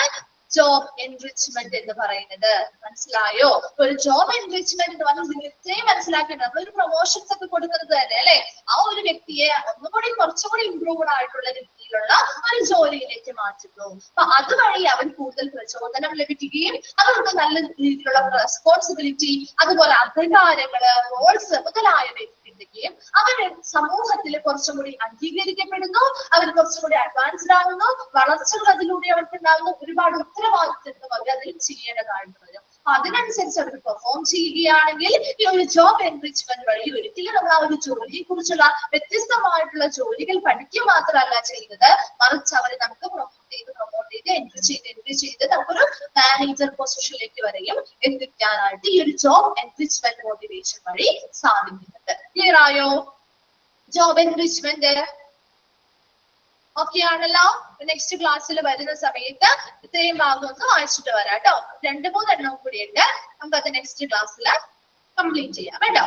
ജോബ് എൻറിച്ച്മെന്റ് എന്ന് പറയുന്നത്. മനസ്സിലായോ? ഒരു ജോബ് എൻറിച്ച്മെന്റ് എന്ന് പറഞ്ഞാൽ നിങ്ങൾ ഇത്രയും മനസ്സിലാക്കേണ്ടത്, നമ്മളൊരു പ്രൊമോഷൻസ് ഒക്കെ കൊടുക്കുന്നത് തന്നെ അല്ലെ? ആ ഒരു വ്യക്തിയെ ഒന്നുകൂടി കുറച്ചുകൂടി ഇംപ്രൂവ്ഡ് ആയിട്ടുള്ള രീതിയിലുള്ള ഒരു ജോലിയിലേക്ക് മാറ്റുന്നു. അപ്പൊ അതുവഴി അവൻ കൂടുതൽ പ്രചോദനം ലഭിക്കുകയും അവർക്ക് നല്ല രീതിയിലുള്ള റെസ്പോൺസിബിലിറ്റി, അതുപോലെ അധികാരങ്ങള്, റോൾസ് മുതലായവ കിട്ടുകയും അവര് സമൂഹത്തിൽ കുറച്ചും കൂടി അംഗീകരിക്കപ്പെടുന്നു, അവർ കുറച്ചും കൂടി അഡ്വാൻസ്ഡ് ആകുന്നു, വളർച്ചകൾ അതിലൂടെ അവർക്ക് ഉണ്ടാകുന്നു, ഒരുപാട് ഉത്തരവാദിത്വം അവർ അതിൽ ചെയ്യേണ്ടതായിട്ട് വരും. അതിനനുസരിച്ച് അവർ പെർഫോം ചെയ്യുകയാണെങ്കിൽ ഈ ഒരു ജോബ് എൻറിച്ച്മെന്റ് വഴി ഒരിക്കലും നമ്മൾ ആ ഒരു ജോലിയെ കുറിച്ചുള്ള വ്യത്യസ്തമായിട്ടുള്ള ജോലികൾ പഠിക്കുക മാത്രമല്ല ചെയ്യുന്നത്, മറിച്ച് അവരെ നമുക്ക് പ്രൊമോട്ട് ചെയ്ത് എൻട്രി ചെയ്ത് നമുക്കൊരു മാനേജർ പൊസിഷനിലേക്ക് വരെയും എത്തിക്കാനായിട്ട് ഈ ഒരു ജോബ് എൻറിച്ച്മെന്റ് മോട്ടിവേഷൻ വഴി സാധിക്കുന്നുണ്ട്. ക്ലിയർ ആയോ? ജോബ് എൻറിച്ച്മെന്റ് ഓക്കെ ആണല്ലോ? നെക്സ്റ്റ് ക്ലാസ്സിൽ വരുന്ന സമയത്ത് ഇത്രയും ഭാഗം ഒന്ന് വായിച്ചിട്ട് വരാം കേട്ടോ. 2-3 എണ്ണം കൂടിയുണ്ട്, നമുക്കത് നെക്സ്റ്റ് ക്ലാസ്സിൽ കംപ്ലീറ്റ് ചെയ്യാം കേട്ടോ.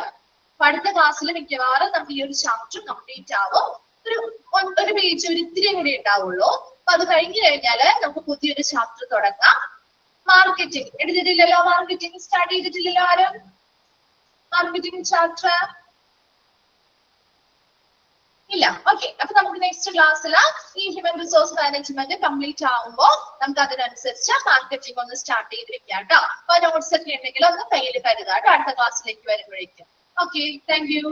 അപ്പൊ അടുത്ത ക്ലാസ്സിൽ മിക്കവാറും നമുക്ക് ഈ ഒരു ചാപ്റ്റർ കംപ്ലീറ്റ് ആവും. ഒരു പേജ് ഒരു ഇത്തിരി കൂടി ഉണ്ടാവുള്ളൂ. അപ്പൊ അത് കഴിഞ്ഞു കഴിഞ്ഞാല് നമുക്ക് പുതിയൊരു ചാപ്റ്റർ തുടങ്ങാം. മാർക്കറ്റിംഗ് എടുത്തിട്ടില്ലല്ലോ? മാർക്കറ്റിംഗ് സ്റ്റാർട്ട് ചെയ്തിട്ടില്ലല്ലോ ആരും? മാർക്കറ്റിംഗ് ചാപ്റ്റർ ഇല്ല. ഓക്കെ, അപ്പൊ നമുക്ക് നെക്സ്റ്റ് ക്ലാസ്സിൽ ഈ ഹ്യൂമൻ റിസോഴ്സ് മാനേജ്മെന്റ് കംപ്ലീറ്റ് ആവുമ്പോൾ നമുക്ക് അതിനനുസരിച്ച് മാർക്കറ്റിംഗ് ഒന്ന് സ്റ്റാർട്ട് ചെയ്ത് വെക്കാം കേട്ടോ. അപ്പൊ നോട്ട്സ് ഒക്കെ ഉണ്ടെങ്കിൽ ഒന്ന് കയ്യിൽ കരുതാം കേട്ടോ അടുത്ത ക്ലാസ്സിലേക്ക് വരുമ്പോഴേക്കും. Okay, thank you.